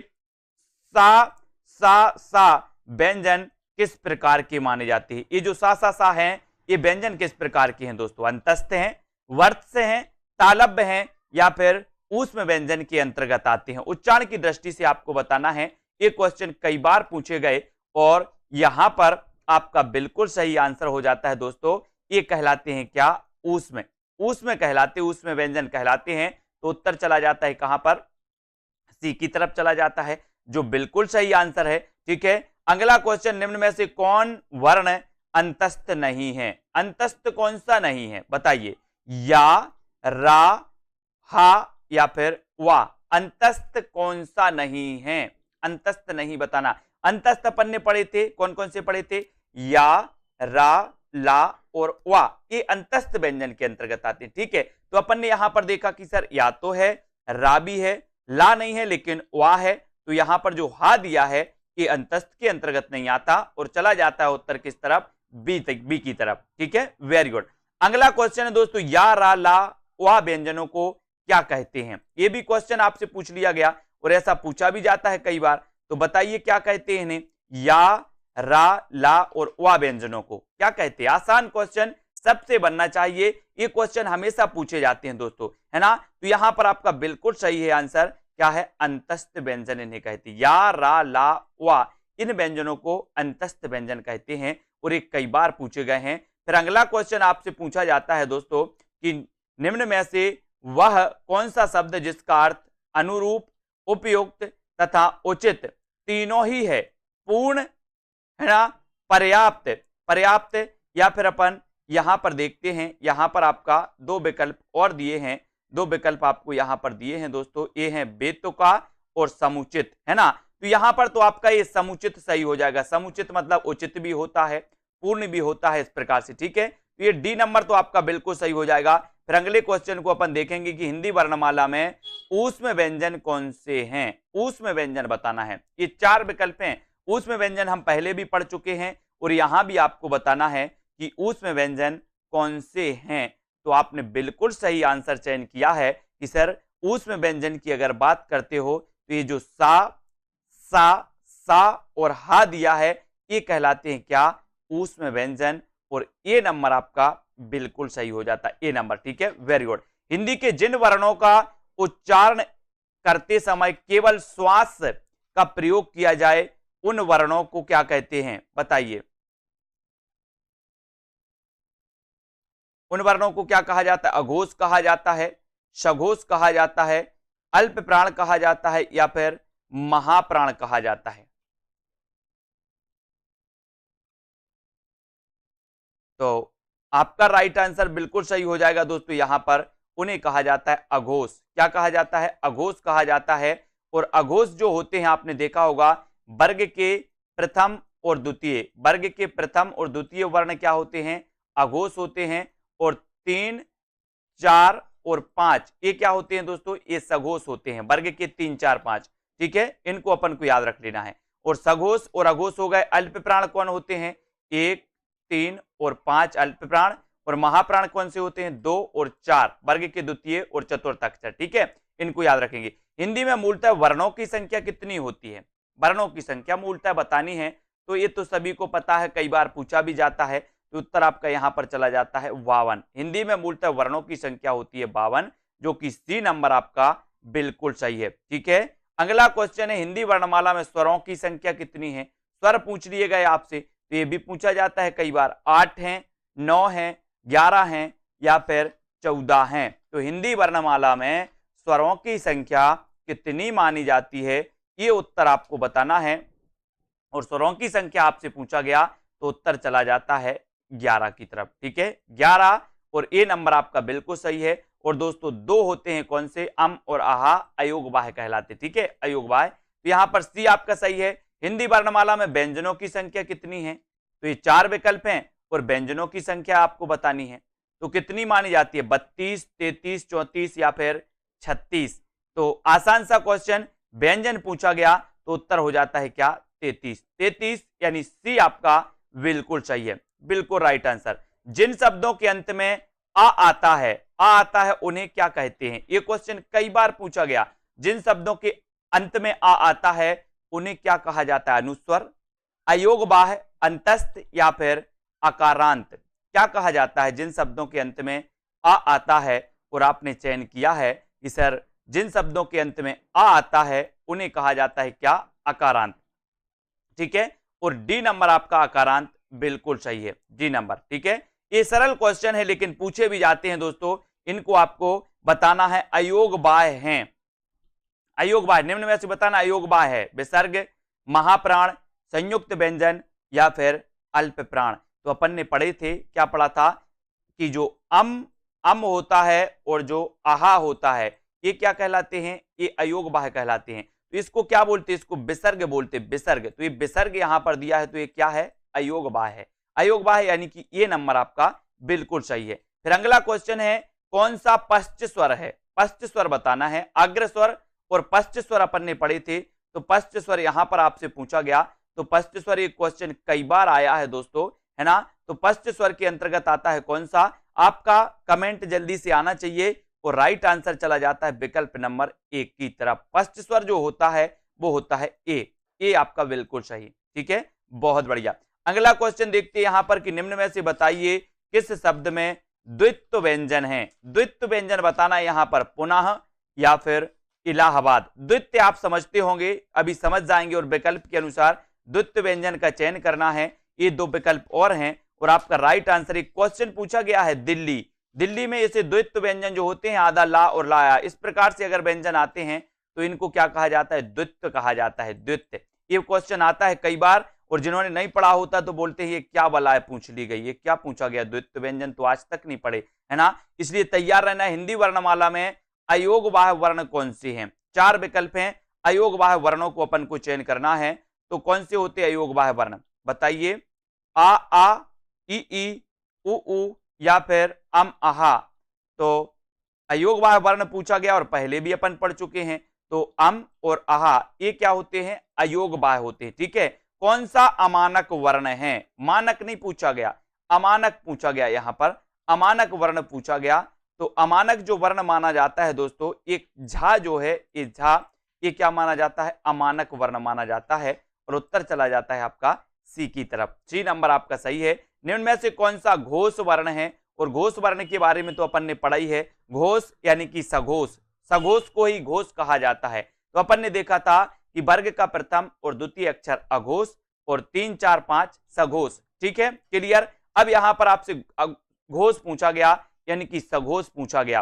सा व्यंजन किस प्रकार के माने जाते हैं। ये जो सा हैं ये व्यंजन किस प्रकार के हैं दोस्तों, अंतस्थ हैं, वर्त से हैं, तालब्य हैं, या फिर ऊष्म व्यंजन के अंतर्गत आते हैं। उच्चारण की दृष्टि से आपको बताना है। ये क्वेश्चन कई बार पूछे गए और यहां पर आपका बिल्कुल सही आंसर हो जाता है दोस्तों, ये कहलाते हैं क्या, ऊष्म, ऊष्म कहलाते, ऊष्म व्यंजन कहलाते हैं। तो उत्तर चला जाता है कहां पर, सी की तरफ चला जाता है, जो बिल्कुल सही आंसर है। ठीक है, अगला क्वेश्चन, निम्न में से कौन वर्ण अंतस्थ नहीं है, अंतस्थ कौन सा नहीं है, बताइए। या, रा, हा या फिर वा, अंतस्थ कौन सा नहीं है, अंतस्थ नहीं बताना। अंतस्थ अपन ने पढ़े थे, कौन कौन से पढ़े थे, या, रा, ला और वा, ये अंतस्थ व्यंजन के अंतर्गत आते हैं। ठीक है, तो अपन ने यहां पर देखा कि सर या तो है, रा भी है, ला नहीं है लेकिन वा है। तो यहां पर जो हा दिया है ये अंतस्थ के अंतर्गत नहीं आता और चला जाता है उत्तर किस तरफ, बी तक, बी की तरफ। ठीक है, वेरी गुड। अगला क्वेश्चन है दोस्तों, या, रा, ला, वा व्यंजनों को क्या कहते हैं। ये भी क्वेश्चन आपसे पूछ लिया गया और ऐसा पूछा भी जाता है कई बार। तो बताइए क्या कहते हैं इन्हें, या, रा, ला और वा व्यंजनों को क्या कहते हैं। आसान क्वेश्चन सबसे बनना चाहिए, ये क्वेश्चन हमेशा पूछे जाते हैं दोस्तों, है ना। तो यहां पर आपका बिल्कुल सही है आंसर, क्या है, अंतस्थ व्यंजन इन्हें कहते हैं। या, रा, ला, वा इन व्यंजनों को अंतस्थ व्यंजन कहते हैं और ये कई बार पूछे गए हैं। फिर अगला क्वेश्चन आपसे पूछा जाता है दोस्तों कि निम्न में से वह कौन सा शब्द जिसका अर्थ अनुरूप, उपयुक्त तथा उचित तीनों ही है, पूर्ण, है ना, पर्याप्त, पर्याप्त, या फिर अपन यहां पर देखते हैं, यहां पर आपका दो विकल्प और दिए हैं, दो विकल्प आपको यहां पर दिए हैं दोस्तों, ये हैं बेतुका और समुचित, है ना। तो यहां पर तो आपका ये समुचित सही हो जाएगा, समुचित मतलब उचित भी होता है, पूर्ण भी होता है, इस प्रकार से। ठीक है, तो ये डी नंबर तो आपका बिल्कुल सही हो जाएगा। फिर अगले क्वेश्चन को अपन देखेंगे कि हिंदी वर्णमाला में ऊष्म व्यंजन कौन से हैं, ऊष्म व्यंजन बताना है। ये चार विकल्प हैं, ऊष्म व्यंजन हम पहले भी पढ़ चुके हैं और यहां भी आपको बताना है कि ऊष्म व्यंजन कौन से हैं। तो आपने बिल्कुल सही आंसर चयन किया है कि सर ऊष्म व्यंजन की अगर बात करते हो तो ये जो सा और हा दिया है ये कहलाते हैं क्या, ऊष्म व्यंजन। और ये नंबर आपका बिल्कुल सही हो जाता है, ए नंबर। ठीक है, वेरी गुड। हिंदी के जिन वर्णों का उच्चारण करते समय केवल श्वास का प्रयोग किया जाए उन वर्णों को क्या कहते हैं, बताइए। उन वर्णों को क्या कहा जाता है? अघोष कहा जाता है, सघोष कहा जाता है, अल्प प्राण कहा जाता है, या फिर महाप्राण कहा जाता है। तो आपका राइट आंसर बिल्कुल सही हो जाएगा दोस्तों। यहां पर उन्हें कहा जाता है अघोष। क्या कहा जाता है? अघोष कहा जाता है। और अघोष जो होते हैं, आपने देखा होगा वर्ग के प्रथम और द्वितीय, वर्ग के प्रथम और द्वितीय वर्ण क्या होते हैं? अघोष होते हैं। और 3, 4 और 5 ये क्या होते हैं दोस्तों? ये सघोष होते हैं, वर्ग के 3, 4, 5। ठीक है, इनको अपन को याद रख लेना है। और सघोष और अघोष हो गए। अल्प प्राण कौन होते हैं? 1, 3 और 5 अल्प प्राण। और महाप्राण कौन से होते हैं? 2 और 4, वर्ग के द्वितीय और चतुर्थ अक्षर। ठीक है, इनको याद रखेंगे। हिंदी में मूलतः वर्णों की संख्या कितनी होती है? वर्णों की संख्या मूलतः बतानी है, तो ये तो सभी को पता है, कई बार पूछा भी जाता है। तो उत्तर आपका यहां पर चला जाता है 52। हिंदी में मूलतः वर्णों की संख्या होती है 52, जो कि सी नंबर आपका बिल्कुल सही है। ठीक है, अगला क्वेश्चन है, हिंदी वर्णमाला में स्वरों की संख्या कितनी है? स्वर पूछ लिए गए आपसे, तो ये भी पूछा जाता है कई बार। 8 हैं, 9 हैं, 11 हैं, या फिर 14 हैं। तो हिंदी वर्णमाला में स्वरों की संख्या कितनी मानी जाती है, ये उत्तर आपको बताना है। और स्वरों की संख्या आपसे पूछा गया तो उत्तर चला जाता है 11 की तरफ। ठीक है, 11 और ए नंबर आपका बिल्कुल सही है। और दोस्तों 2 होते हैं, कौन से? अम और आहा, अयोग बाह्य कहलाते। ठीक है, अयोग बाह्य। तो यहां पर सी आपका सही है। हिंदी वर्णमाला में व्यंजनों की संख्या कितनी है? तो ये 4 विकल्प हैं और व्यंजनों की संख्या आपको बतानी है। तो कितनी मानी जाती है? 32, 33, 34 या फिर 36। तो आसान सा क्वेश्चन, व्यंजन पूछा गया तो उत्तर हो जाता है क्या? 33। 33 यानी सी आपका बिल्कुल सही है, बिल्कुल राइट आंसर। जिन शब्दों के अंत में आ आता है उन्हें क्या कहते हैं? ये क्वेश्चन कई बार पूछा गया। जिन शब्दों के अंत में आ आता है उन्हें क्या कहा जाता है? अनुस्वर, अयोग बाह्य, अंतस्थ, या फिर अकारांत। क्या कहा जाता है जिन शब्दों के अंत में आ आता है? और आपने चयन किया है कि सर जिन शब्दों के अंत में आ आता है उन्हें कहा जाता है क्या? अकारांत। ठीक है, और डी नंबर आपका अकारांत बिल्कुल सही है, डी नंबर। ठीक है, ये सरल क्वेश्चन है लेकिन पूछे भी जाते हैं दोस्तों। इनको आपको बताना है अयोग बाह्य हैं। अयोग बाह्य निम्न में से बताना अयोग बाह्य है। विसर्ग, महाप्राण, संयुक्त व्यंजन, या फिर अल्प प्राण। तो अपन ने पढ़े थे, क्या पढ़ा था कि जो अम होता है और जो आहा होता है ये क्या कहलाते हैं? ये अयोग बाह्य कहलाते हैं। तो इसको क्या बोलते हैं? इसको विसर्ग बोलते हैं, विसर्ग। तो ये विसर्ग यहां पर दिया है तो ये क्या है? अयोग बाह्य है। अयोग बाह्य यानी कि ये नंबर आपका बिल्कुल सही है। फिर अगला क्वेश्चन है, कौन सा पश्च स्वर है? पश्च स्वर बताना है। अग्र स्वर और पश्च स्वर अपन ने पढ़े थे, तो पश्च स्वर यहां पर आपसे पूछा गया। तो पश्च स्वर ये क्वेश्चन कई बार आया है दोस्तों, है ना। तो पश्च स्वर के अंतर्गत आता है कौन सा? आपका कमेंट जल्दी से आना चाहिए। और राइट आंसर चला जाता है विकल्प नंबर 1 की तरफ। पश्च स्वर जो होता है वो होता है ए आपका बिल्कुल सही। ठीक है, बहुत बढ़िया। अगला क्वेश्चन देखते हैं यहां पर कि निम्न में से बताइए किस शब्द में द्वित्व व्यंजन है? द्वित्व व्यंजन बताना है यहां पर, पुनः या फिर इलाहाबाद। द्वित्व आप समझते होंगे, अभी समझ जाएंगे। और विकल्प के अनुसार द्वित्व व्यंजन का चयन करना है। ये 2 विकल्प और हैं और आपका राइट आंसर, एक क्वेश्चन पूछा गया है दिल्ली। दिल्ली में ऐसे द्वित्व व्यंजन जो होते हैं, आधा ला और लाया, इस प्रकार से अगर व्यंजन आते हैं तो इनको क्या कहा जाता है? द्वित्व कहा जाता है, द्वित्व। ये क्वेश्चन आता है कई बार और जिन्होंने नहीं पढ़ा होता तो बोलते हैं ये क्या बला है, पूछ ली गई, ये क्या पूछा गया? द्वित्व व्यंजन तो आज तक नहीं पढ़े, है ना। इसलिए तैयार रहना। हिंदी वर्णमाला में अयोग बाह्य वर्ण कौन से हैं? 4 विकल्प हैं। अयोग बाह्य वर्णों को अपन को चयन करना है। तो कौन से होते हैं अयोग बाह्य वर्ण? बताइए। आ, ई, उ, या फिर आहा। तो अयोग बाह्य वर्ण पूछा गया और पहले भी अपन पढ़ चुके हैं। तो अम और आहा ये क्या होते हैं? अयोग बाह्य होते हैं। ठीक है, कौन सा अमानक वर्ण है? मानक नहीं पूछा गया, अमानक पूछा गया। यहां पर अमानक वर्ण पूछा गया। तो अमानक जो वर्ण माना जाता है दोस्तों, एक झा जो है, ये झा, ये क्या माना जाता है? अमानक वर्ण माना जाता है। और उत्तर चला जाता है आपका सी की तरफ। सी नंबर आपका सही है। निम्न में से कौन सा घोष वर्ण है? और घोष वर्ण के बारे में तो अपन ने पढ़ा ही है। घोष यानी कि सघोष, सघोष को ही घोष कहा जाता है। तो अपन ने देखा था कि वर्ग का प्रथम और द्वितीय अक्षर अघोष और 3 4 5 सघोष। ठीक है, क्लियर। अब यहां पर आपसे घोष पूछा गया यानी कि सघोष पूछा गया,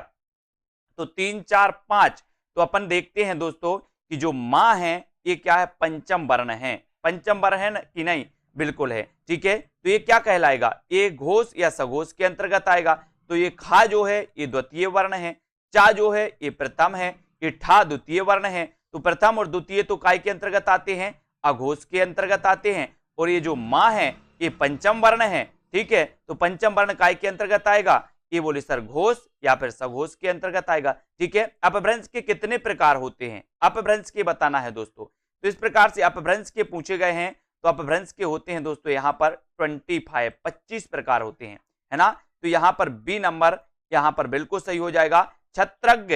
तो 3 4 5 तो अपन देखते हैं दोस्तों कि जो मां है ये क्या है, पंचम वर्ण है। पंचम वर्ण है कि नहीं, बिल्कुल है। ठीक है, तो ये क्या कहलाएगा, ये घोष या सघोष के अंतर्गत आएगा। तो ये खा जो है ये द्वितीय वर्ण है, चा जो है ये प्रथम है, ये ठा द्वितीय वर्ण है। तो प्रथम और द्वितीय तो काय के अंतर्गत आते हैं, अघोष के अंतर्गत आते हैं। और ये जो मां है ये पंचम वर्ण है। ठीक है, तो पंचम वर्ण काय के अंतर्गत आएगा, ये बोले सर घोष या फिर सघोष के अंतर्गत आएगा। ठीक है, अपभ्रंश के कितने प्रकार होते हैं, अपभ्रंश के बताना है दोस्तों। तो इस प्रकार से अपभ्रंश के पूछे गए हैं। तो अपभ्रंश के होते हैं दोस्तों यहाँ पर 25 प्रकार होते हैं, है ना। तो यहाँ पर बी नंबर यहाँ पर बिल्कुल सही हो जाएगा। छत्रज्ञ,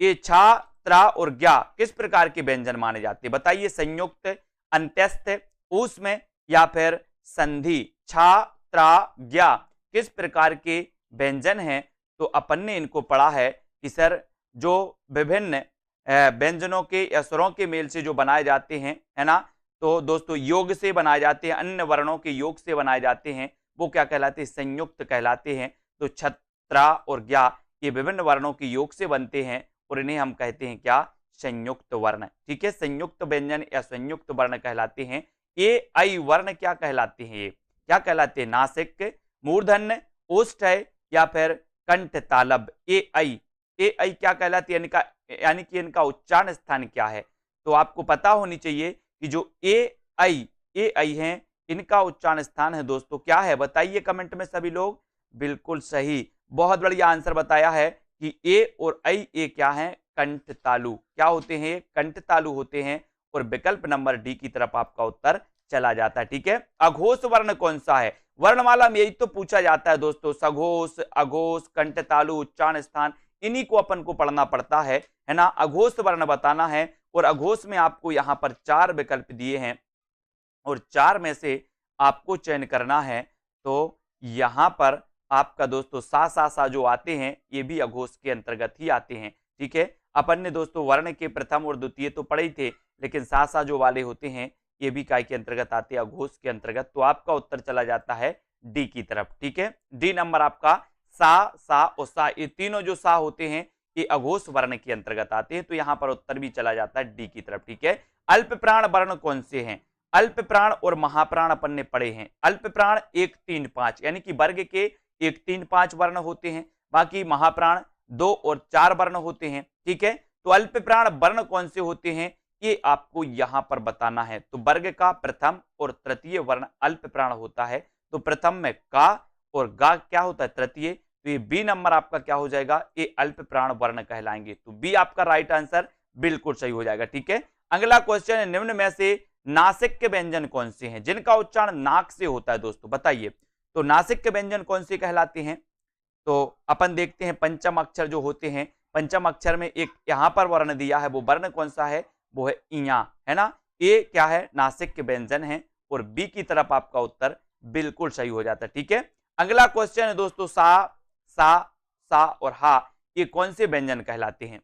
ये छा त्रा और ज्ञा किस प्रकार के व्यंजन माने जाते हैं, बताइए। संयुक्त, अंत्यस्थ, ऊष्म या फिर संधि। छा त्रा ज्ञा किस प्रकार के व्यंजन हैं। तो अपन ने इनको पढ़ा है कि सर जो विभिन्न व्यंजनों के या स्वरों के मेल से जो बनाए जाते हैं, है ना। तो दोस्तों योग से बनाए जाते हैं, अन्य वर्णों के योग से बनाए जाते हैं, वो क्या कहलाते हैं, संयुक्त कहलाते हैं। तो छत्रा और ज्ञा ये विभिन्न वर्णों के योग से बनते हैं और इन्हें हम कहते हैं क्या, संयुक्त वर्ण। ठीक है, संयुक्त व्यंजन या संयुक्त वर्ण कहलाते हैं। ये आई वर्ण क्या कहलाते हैं, ये क्या कहलाते हैं, नासिक, मूर्धन्य, ओष्ठ्य या फिर कंठ तालब। ए आई क्या कहलाती है, यानी कि इनका उच्चारण स्थान क्या है। तो आपको पता होनी चाहिए कि जो ए आई है इनका उच्चारण स्थान है दोस्तों क्या है, बताइए कमेंट में सभी लोग। बिल्कुल सही, बहुत बढ़िया आंसर बताया है कि ए और आई ये क्या है, कंठ तालु। क्या होते हैं, कंठ तालु होते हैं। और विकल्प नंबर डी की तरफ आपका उत्तर चला जाता है। ठीक है, अघोष वर्ण कौन सा है, वर्णमाला में यही तो पूछा जाता है दोस्तों। सघोष, अघोष, कंठ तालु, उच्चारण स्थान, इन्हीं को अपन को पढ़ना पड़ता है ना। अघोष वर्ण बताना है और अघोष में आपको यहाँ पर 4 विकल्प दिए हैं और 4 में से आपको चयन करना है। तो यहाँ पर आपका दोस्तों सा जो आते हैं ये भी अघोष के अंतर्गत ही आते हैं। ठीक है, अपन ने दोस्तों वर्ण के प्रथम और द्वितीय तो पढ़े ही थे, लेकिन सा जो वाले होते हैं ये भी काय के अंतर्गत आते हैं, अघोष के अंतर्गत। तो आपका उत्तर चला जाता है डी की तरफ। ठीक है, डी नंबर आपका सा और सा, ये तीनों जो सा होते हैं ये अघोष वर्ण के अंतर्गत आते हैं। तो यहाँ पर उत्तर भी चला जाता है डी की तरफ। ठीक है, अल्प प्राण वर्ण कौन से हैं, अल्प प्राण और महाप्राण अपन ने पढ़े हैं। अल्प प्राण 1 3 5 यानी कि वर्ग के 1 3 5 वर्ण होते हैं, बाकी महाप्राण 2 और 4 वर्ण होते हैं। ठीक है, तो अल्प प्राण वर्ण कौन से होते हैं ये आपको यहां पर बताना है। तो वर्ग का प्रथम और तृतीय वर्ण अल्प प्राण होता है। तो प्रथम में का और गा क्या होता है, तृतीय। तो ये बी नंबर आपका क्या हो जाएगा, ये अल्प प्राण वर्ण कहलाएंगे। तो बी आपका राइट आंसर बिल्कुल सही हो जाएगा। ठीक है, अगला क्वेश्चन है, निम्न में से नासिक के व्यंजन कौन से हैं जिनका उच्चारण नाक से होता है, दोस्तों बताइए। तो नासिक के व्यंजन कौन से कहलाते हैं। तो अपन देखते हैं पंचम अक्षर जो होते हैं, पंचम अक्षर में एक यहां पर वर्ण दिया है, वो वर्ण कौन सा है, वो है इया, है ना। ए क्या है, नासिक के व्यंजन है और बी की तरफ आपका उत्तर बिल्कुल सही हो जाता है। ठीक है, अगला क्वेश्चन है दोस्तों, सा और हा ये कौन से व्यंजन कहलाते हैं।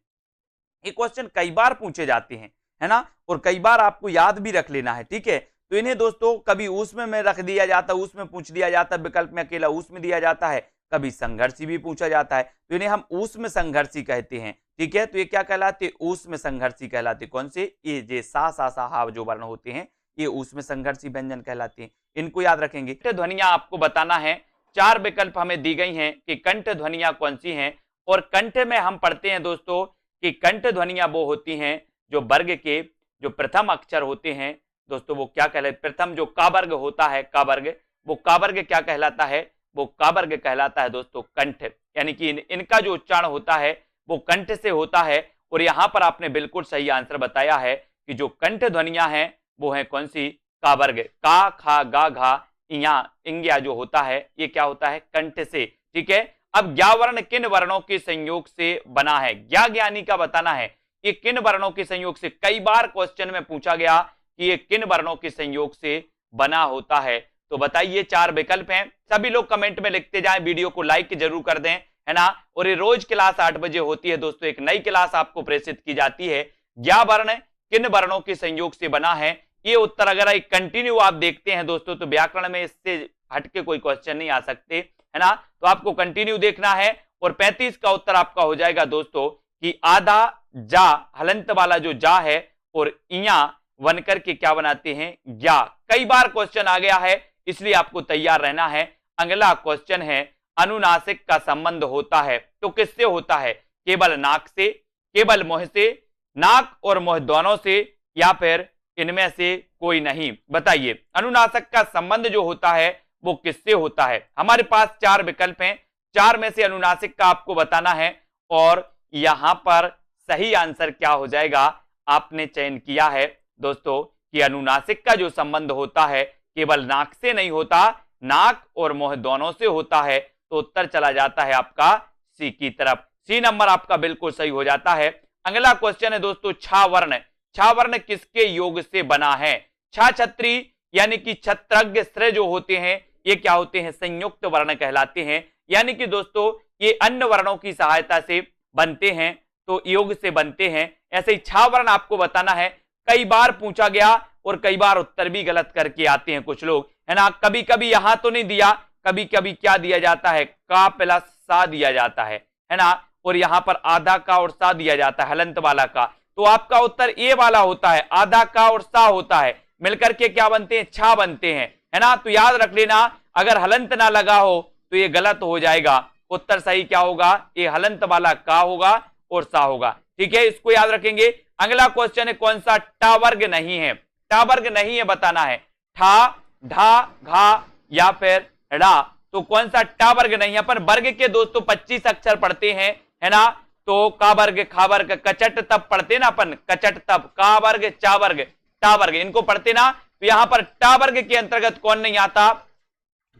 ये क्वेश्चन कई बार पूछे जाते हैं, है ना, और कई बार आपको याद भी रख लेना है। ठीक है, तो इन्हें दोस्तों कभी उसमें में रख दिया जाता है, उसमें पूछ दिया जाता है, विकल्प में अकेला उसमें दिया जाता है, कभी संघर्षी भी पूछा जाता है। तो इन्हें हम उसमें संघर्षी कहते हैं। ठीक है, तो ये क्या कहलाते, उसमें संघर्षी कहलाते। कौन से, ये जे सा हा जो वर्ण होते हैं ये उसमें संघर्षी व्यंजन कहलाते हैं, इनको याद रखेंगे। कंठ ध्वनियां आपको बताना है, 4 विकल्प हमें दी गई हैं कि कंठ ध्वनियां कौन सी हैं। और कंठ में हम पढ़ते हैं दोस्तों कि कंठ ध्वनियां वो होती हैं जो वर्ग के जो प्रथम अक्षर होते हैं दोस्तों, वो क्या कहलाते, प्रथम जो का वर्ग होता है, का वर्ग, वो का वर्ग क्या कहलाता है, वो का वर्ग कहलाता है दोस्तों कंठ। यानी कि इनका जो उच्चारण होता है वो कंठ से होता है। और यहां पर आपने बिल्कुल सही आंसर बताया है कि जो कंठ ध्वनियां हैं वो है कौन सी, का वर्ग। का खा गा घा इया इंग्या जो होता है ये क्या होता है, कंठ से। ठीक है, अब ज्ञा वर्ण किन वर्णों के संयोग से बना है, ज्ञा ज्ञानी का बताना है ये किन वर्णों के संयोग से। कई बार क्वेश्चन में पूछा गया कि ये किन वर्णों के संयोग से बना होता है। तो बताइए, 4 विकल्प हैं, सभी लोग कमेंट में लिखते जाएं, वीडियो को लाइक जरूर कर दें, है ना। और ये रोज क्लास 8 बजे होती है दोस्तों। एक नई क्लास आपको प्रेषित की जाती है। ज्ञा वर्ण किन वर्णों के संयोग से बना है, ये उत्तर अगर कंटिन्यू आप देखते हैं दोस्तों तो व्याकरण में इससे हटके कोई क्वेश्चन नहीं आ सकते, है ना। तो आपको कंटिन्यू देखना है। और 35 का उत्तर आपका हो जाएगा दोस्तों कि आधा जा, हलंत वाला जो जा है और इया बनकर के क्या बनाते हैं, ज्ञा। कई बार क्वेश्चन आ गया है, इसलिए आपको तैयार रहना है। अगला क्वेश्चन है, अनुनासिक का संबंध होता है तो किससे होता है, केवल नाक से, केवल मुंह से, नाक और मुंह दोनों से, या फिर इनमें से कोई नहीं। बताइए अनुनासिक का संबंध जो होता है वो किससे होता है। हमारे पास 4 विकल्प हैं, 4 में से अनुनासिक का आपको बताना है। और यहां पर सही आंसर क्या हो जाएगा, आपने चयन किया है दोस्तों कि अनुनासिक का जो संबंध होता है केवल नाक से नहीं होता, नाक और मुंह दोनों से होता है। तो उत्तर चला जाता है आपका सी की तरफ। सी नंबर आपका बिल्कुल सही हो जाता है। अगला क्वेश्चन है दोस्तों, छा वर्ण। छा वर्ण किसके योग से बना है। छा छत्री यानी कि छत्रज्ञ श्रेय जो होते हैं ये क्या होते हैं, संयुक्त वर्ण कहलाते हैं। यानी कि दोस्तों ये अन्य वर्णों की सहायता से बनते हैं, तो योग से बनते हैं। ऐसे ही छा वर्ण आपको बताना है। कई बार पूछा गया और कई बार उत्तर भी गलत करके आते हैं कुछ लोग, है ना। कभी कभी यहां तो नहीं दिया, कभी कभी क्या दिया जाता है, का प्लस सा दिया जाता है ना। और यहां पर आधा का और सा दिया जाता है, हलंत वाला का। तो आपका उत्तर ए वाला होता है, आधा का और सा होता है, मिलकर के क्या बनते हैं, छा बनते हैं, है ना। तो याद रख लेना, अगर हलंत ना लगा हो तो ये गलत हो जाएगा। उत्तर सही क्या होगा, ये हलंत वाला का होगा और सा होगा। ठीक है, इसको याद रखेंगे। अगला क्वेश्चन है, कौन सा टा वर्ग नहीं है। टा वर्ग नहीं है बताना है, ठा, ढा, घा या फिर ड़ा। तो कौन सा टा वर्ग नहीं है। अपन वर्ग के दोस्तों 25 अक्षर पढ़ते हैं, है ना। तो का वर्ग, खा वर्ग, कचट तब पढ़ते ना अपन, कचट तब, का वर्ग, चा वर्ग, टा वर्ग, इनको पढ़ते ना। तो यहां पर टा वर्ग के अंतर्गत कौन नहीं आता,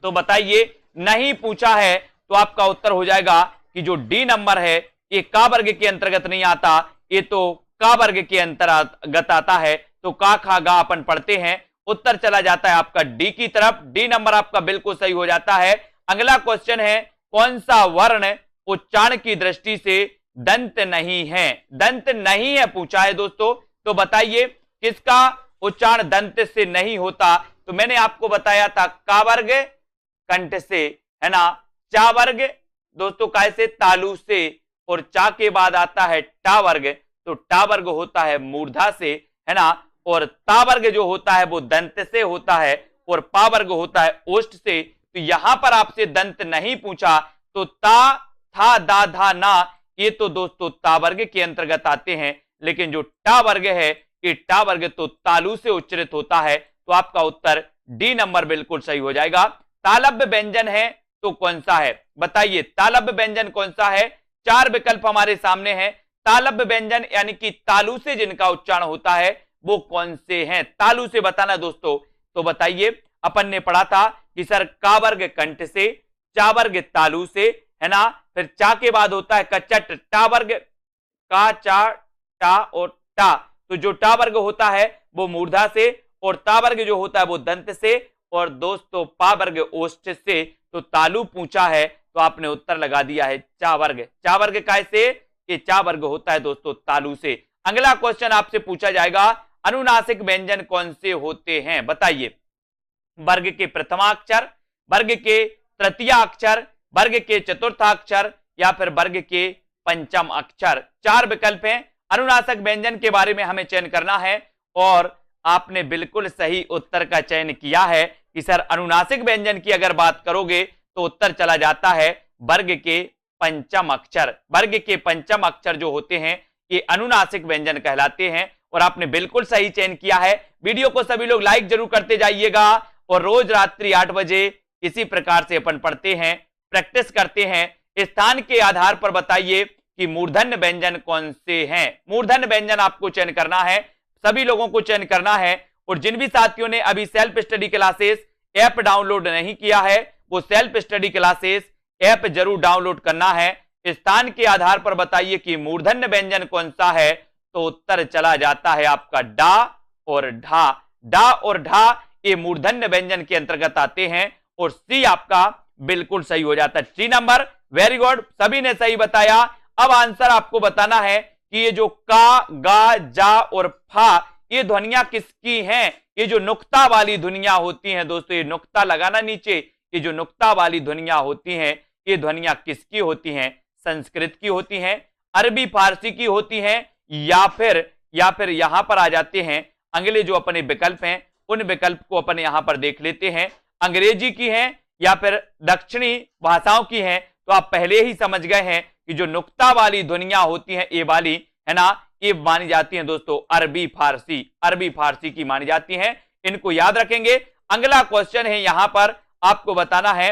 तो बताइए। नहीं पूछा है तो आपका उत्तर हो जाएगा कि जो डी नंबर है ये का वर्ग के अंतर्गत नहीं आता, ये तो का वर्ग के अंतर्गत आता है। तो का, खा, गा अपन पढ़ते हैं। उत्तर चला जाता है आपका डी की तरफ। डी नंबर आपका बिल्कुल सही हो जाता है। अगला क्वेश्चन है, कौन सा वर्ण उच्चारण की दृष्टि से दंत नहीं है। दंत नहीं है पूछा है दोस्तों, तो बताइए किसका उच्चारण दंत से नहीं होता। तो मैंने आपको बताया था का वर्ग कंठ से, है ना। चा वर्ग दोस्तों काय से, तालु से। और चा के बाद आता है टा वर्ग, तो टा वर्ग होता है मूर्धा से, है ना। और ता वर्ग जो होता है वो दंत से होता है, और पा वर्ग होता है ओष्ठ से। तो यहां पर आपसे दंत नहीं पूछा, तो ता, था, दा, धा, ना, ये तो दोस्तों ता वर्ग के अंतर्गत आते हैं। लेकिन जो टा वर्ग है ये टा वर्ग तो तालु से उच्चरित होता है। तो आपका उत्तर डी नंबर बिल्कुल सही हो जाएगा। तालव्य व्यंजन है तो कौन सा है, बताइए तालव्य व्यंजन कौन सा है। 4 विकल्प हमारे सामने हैं। तालव्य व्यंजन यानी कि तालु से जिनका उच्चारण होता है वो कौन से हैं, तालु से बताना दोस्तों। तो बताइए, अपन ने पढ़ा था कि सर का वर्ग कंठ से, चा वर्ग तालु से, है ना। फिर चा के बाद होता है कचट, टा वर्ग, का, चा, टा और टा। तो जो टा वर्ग होता है वो मूर्धा से, और ता वर्ग जो होता है वो दंत से, और दोस्तों पा वर्ग ओष्ठ से। तो तालु पूछा है तो आपने उत्तर लगा दिया है चा वर्ग। चा वर्ग कैसे, ये चा वर्ग होता है दोस्तों तालु से। अगला क्वेश्चन आपसे पूछा जाएगा, अनुनासिक व्यंजन कौन से होते हैं, बताइए। वर्ग के प्रथमाक्षर, वर्ग के तृतीय अक्षर, वर्ग के चतुर्थाक्षर या फिर वर्ग के पंचम अक्षर। 4 विकल्प हैं। अनुनासिक व्यंजन के बारे में हमें चयन करना है, और आपने बिल्कुल सही उत्तर का चयन किया है कि सर अनुनासिक व्यंजन की अगर बात करोगे तो उत्तर चला जाता है वर्ग के पंचम अक्षर। वर्ग के पंचम अक्षर जो होते हैं ये अनुनासिक व्यंजन कहलाते हैं, और आपने बिल्कुल सही चयन किया है। वीडियो को सभी लोग लाइक जरूर करते जाइएगा, और रोज रात्रि 8 बजे इसी प्रकार से अपन पढ़ते हैं, प्रैक्टिस करते हैं। स्थान के आधार पर बताइए कि मूर्धन्य व्यंजन कौन से हैं। मूर्धन्य व्यंजन आपको चयन करना है, सभी लोगों को चयन करना है। और जिन भी साथियों ने अभी self study classes app download नहीं किया है वो सेल्फ स्टडी क्लासेस ऐप जरूर डाउनलोड करना है। स्थान के आधार पर बताइए कि मूर्धन्य व्यंजन कौन सा है, तो उत्तर चला जाता है आपका डा और ढा। डा और ढा ये मूर्धन्य व्यंजन के अंतर्गत आते हैं, और सी आपका बिल्कुल सही हो जाता है। सी नंबर वेरी गुड, सभी ने सही बताया। अब आंसर आपको बताना है कि ये जो का, गा, जा और फा, ये ध्वनियां किसकी हैं? ये जो नुक्ता वाली ध्वनियां होती हैं दोस्तों, ये नुक्ता लगाना नीचे, ये जो नुक्ता वाली ध्वनियां होती हैं, ये ध्वनियां किसकी होती हैं? संस्कृत की होती हैं, अरबी फारसी की होती हैं, या फिर यहां पर आ जाते हैं अगले जो अपने विकल्प हैं, उन विकल्प को अपन यहां पर देख लेते हैं। अंग्रेजी की हैं या फिर दक्षिणी भाषाओं की हैं? तो आप पहले ही समझ गए हैं कि जो नुक्ता वाली ध्वनियां होती हैं, ये वाली है ना, ये मानी जाती हैं दोस्तों अरबी फारसी की मानी जाती हैं। इनको याद रखेंगे। अगला क्वेश्चन है, यहां पर आपको बताना है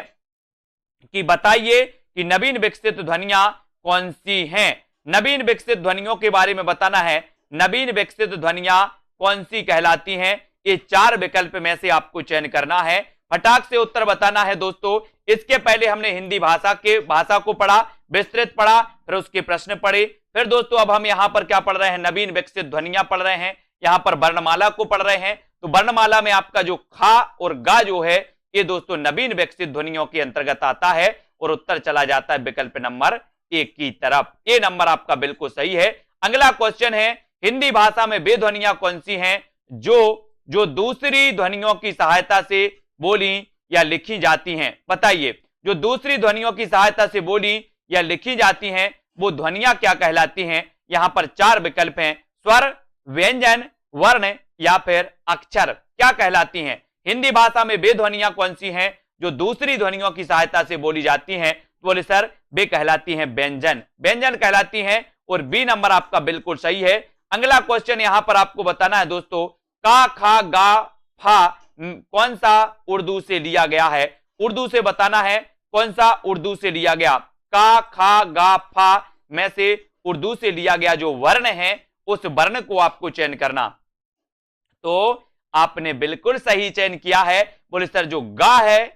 कि बताइए कि नवीन विकसित ध्वनियां कौन सी हैं? नवीन विकसित ध्वनियों के बारे में बताना है। नवीन विकसित ध्वनियां कौन सी कहलाती हैं? ये 4 विकल्प में से आपको चयन करना है, फटाक से उत्तर बताना है दोस्तों। इसके पहले हमने हिंदी भाषा को पढ़ा, विस्तृत पढ़ा, फिर उसके प्रश्न पढ़े, फिर दोस्तों अब हम यहां पर क्या पढ़ रहे हैं? नवीन विकसित ध्वनियां पढ़ रहे हैं। यहां पर वर्णमाला को पढ़ रहे हैं। तो वर्णमाला में आपका जो खा और गा जो है, ये दोस्तों नवीन विकसित ध्वनियों के अंतर्गत आता है और उत्तर चला जाता है विकल्प नंबर 1 की तरफ। ये नंबर आपका बिल्कुल सही है। अगला क्वेश्चन है, हिंदी भाषा में वे ध्वनियां कौन सी हैं जो दूसरी ध्वनियों की सहायता से बोली या लिखी जाती हैं? बताइए, जो दूसरी ध्वनियों की सहायता से बोली या लिखी जाती हैं, वो ध्वनियां क्या कहलाती हैं? यहां पर 4 विकल्प हैं, स्वर, व्यंजन, वर्ण या फिर अक्षर, क्या कहलाती हैं? हिंदी भाषा में वे ध्वनियां कौन सी हैं जो दूसरी ध्वनियों की सहायता से बोली जाती हैं? तो बोले सर वे कहलाती हैं व्यंजन कहलाती हैं, और बी नंबर आपका बिल्कुल सही है। अगला क्वेश्चन यहां पर आपको बताना है दोस्तों, का, खा, गा, फा कौन सा उर्दू से लिया गया है? उर्दू से बताना है कौन सा उर्दू से लिया गया। का, खा, गा, फा में से उर्दू से लिया गया जो वर्ण है, उस वर्ण को आपको चयन करना। तो आपने बिल्कुल सही चयन किया है। बोले सर जो गा है,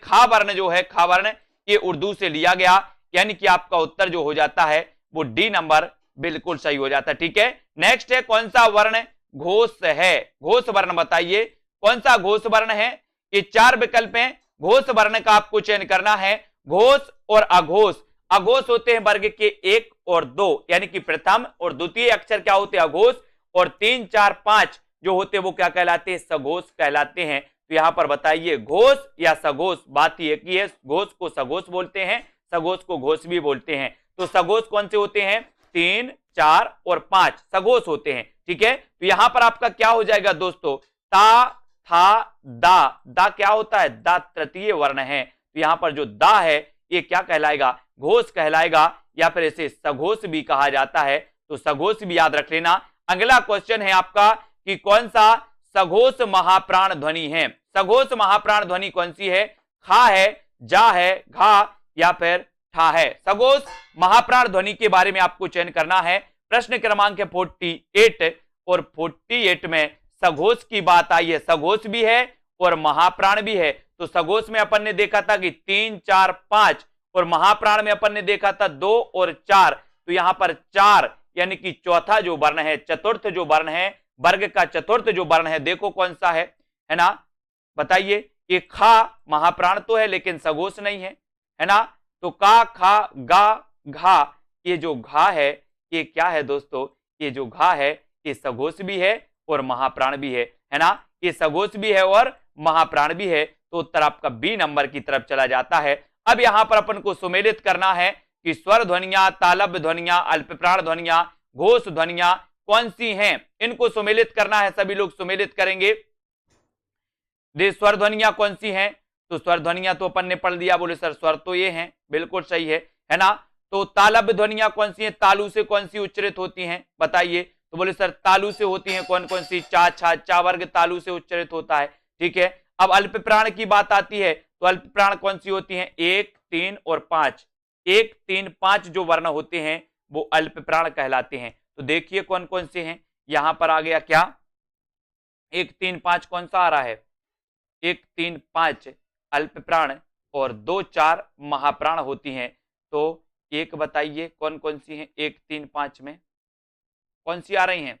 खा वर्ण जो है, खा वर्ण ये उर्दू से लिया गया, यानी कि आपका उत्तर जो हो जाता है वो डी नंबर बिल्कुल सही हो जाता है। ठीक है, नेक्स्ट है, कौन सा वर्ण घोष है? घोष वर्ण बताइए, कौन सा घोष वर्ण है? ये 4 विकल्प हैं, घोष वर्ण का आपको चयन करना है। घोष और अघोष, अघोष होते हैं वर्ग के 1 और 2, यानी कि प्रथम और द्वितीय अक्षर क्या होते हैं? अघोष, और 3, 4, 5 जो होते हैं वो क्या कहलाते हैं? सघोष कहलाते हैं। तो यहां पर बताइए घोष या सघोष, बात ही एक ही है, घोष को सघोष बोलते हैं, सघोष को घोष भी बोलते हैं। तो सघोष कौन से होते हैं? 3, 4 और 5 सघोष होते हैं। ठीक है, तो यहां पर आपका क्या हो जाएगा दोस्तों? ता, था, दा क्या होता है? दा तृतीय वर्ण है। तो यहां पर जो दा है ये क्या कहलाएगा? घोष कहलाएगा, या फिर इसे सघोष भी कहा जाता है। तो सघोष भी याद रख लेना। अगला क्वेश्चन है आपका कि कौन सा सघोष महाप्राण ध्वनि है? सघोष महाप्राण ध्वनि कौन सी है? खा है, जा है, घा या फिर ठा है? सघोष महाप्राण ध्वनि के बारे में आपको चयन करना है। प्रश्न क्रमांक 48 और 48 में सघोष की बात आई है। सघोष भी है और महाप्राण भी है। तो सघोष में अपन ने देखा था कि 3, 4, 5, और महाप्राण में अपन ने देखा था 2 और 4। तो यहां पर 4 यानी कि चौथा जो वर्ण है, चतुर्थ जो वर्ण है, वर्ग का चतुर्थ जो वर्ण है, देखो कौन सा है ना? बताइए, ये खा महाप्राण तो है लेकिन सघोष नहीं है ना? तो का, खा, गा, घा, ये जो घा है ये क्या है दोस्तों? ये जो घा है ये सघोष भी है और महाप्राण भी है ना? ये सघोष भी है और महाप्राण भी है। तो उत्तर आपका बी नंबर की तरफ चला जाता है। अब यहां पर अपन को सुमेलित करना है कि स्वर ध्वनियां, तालब्य ध्वनियां, अल्पप्राण ध्वनियां, घोष ध्वनियां कौन सी हैं? इनको सुमेलित करना है। सभी लोग सुमेलित करेंगे। स्वर ध्वनियां कौन सी हैं? तो स्वर ध्वनियां तो अपन ने पढ़ दिया। बोले सर स्वर तो ये हैं, बिल्कुल सही है ना? तो तालब्य ध्वनियां कौन सी हैं? तालु से कौन सी उच्चरित होती हैं? बताइए। तो बोले सर तालु से होती हैं कौन कौन सी? चा, छा, चा वर्ग तालु से उच्चरित होता है। ठीक है, अब अल्पप्राण की बात आती है, तो अल्पप्राण कौन सी होती हैं? 1, 3 और 5। 1, 3, 5 जो वर्ण होते हैं वो अल्पप्राण कहलाते हैं। तो देखिए कौन कौन से हैं। यहां पर आ गया क्या? 1, 3, 5 कौन सा आ रहा है? 1, 3, 5 अल्पप्राण और 2, 4 महाप्राण होती हैं। तो एक बताइए कौन कौन सी हैं? 1, 3, 5 में कौन सी आ रही हैं?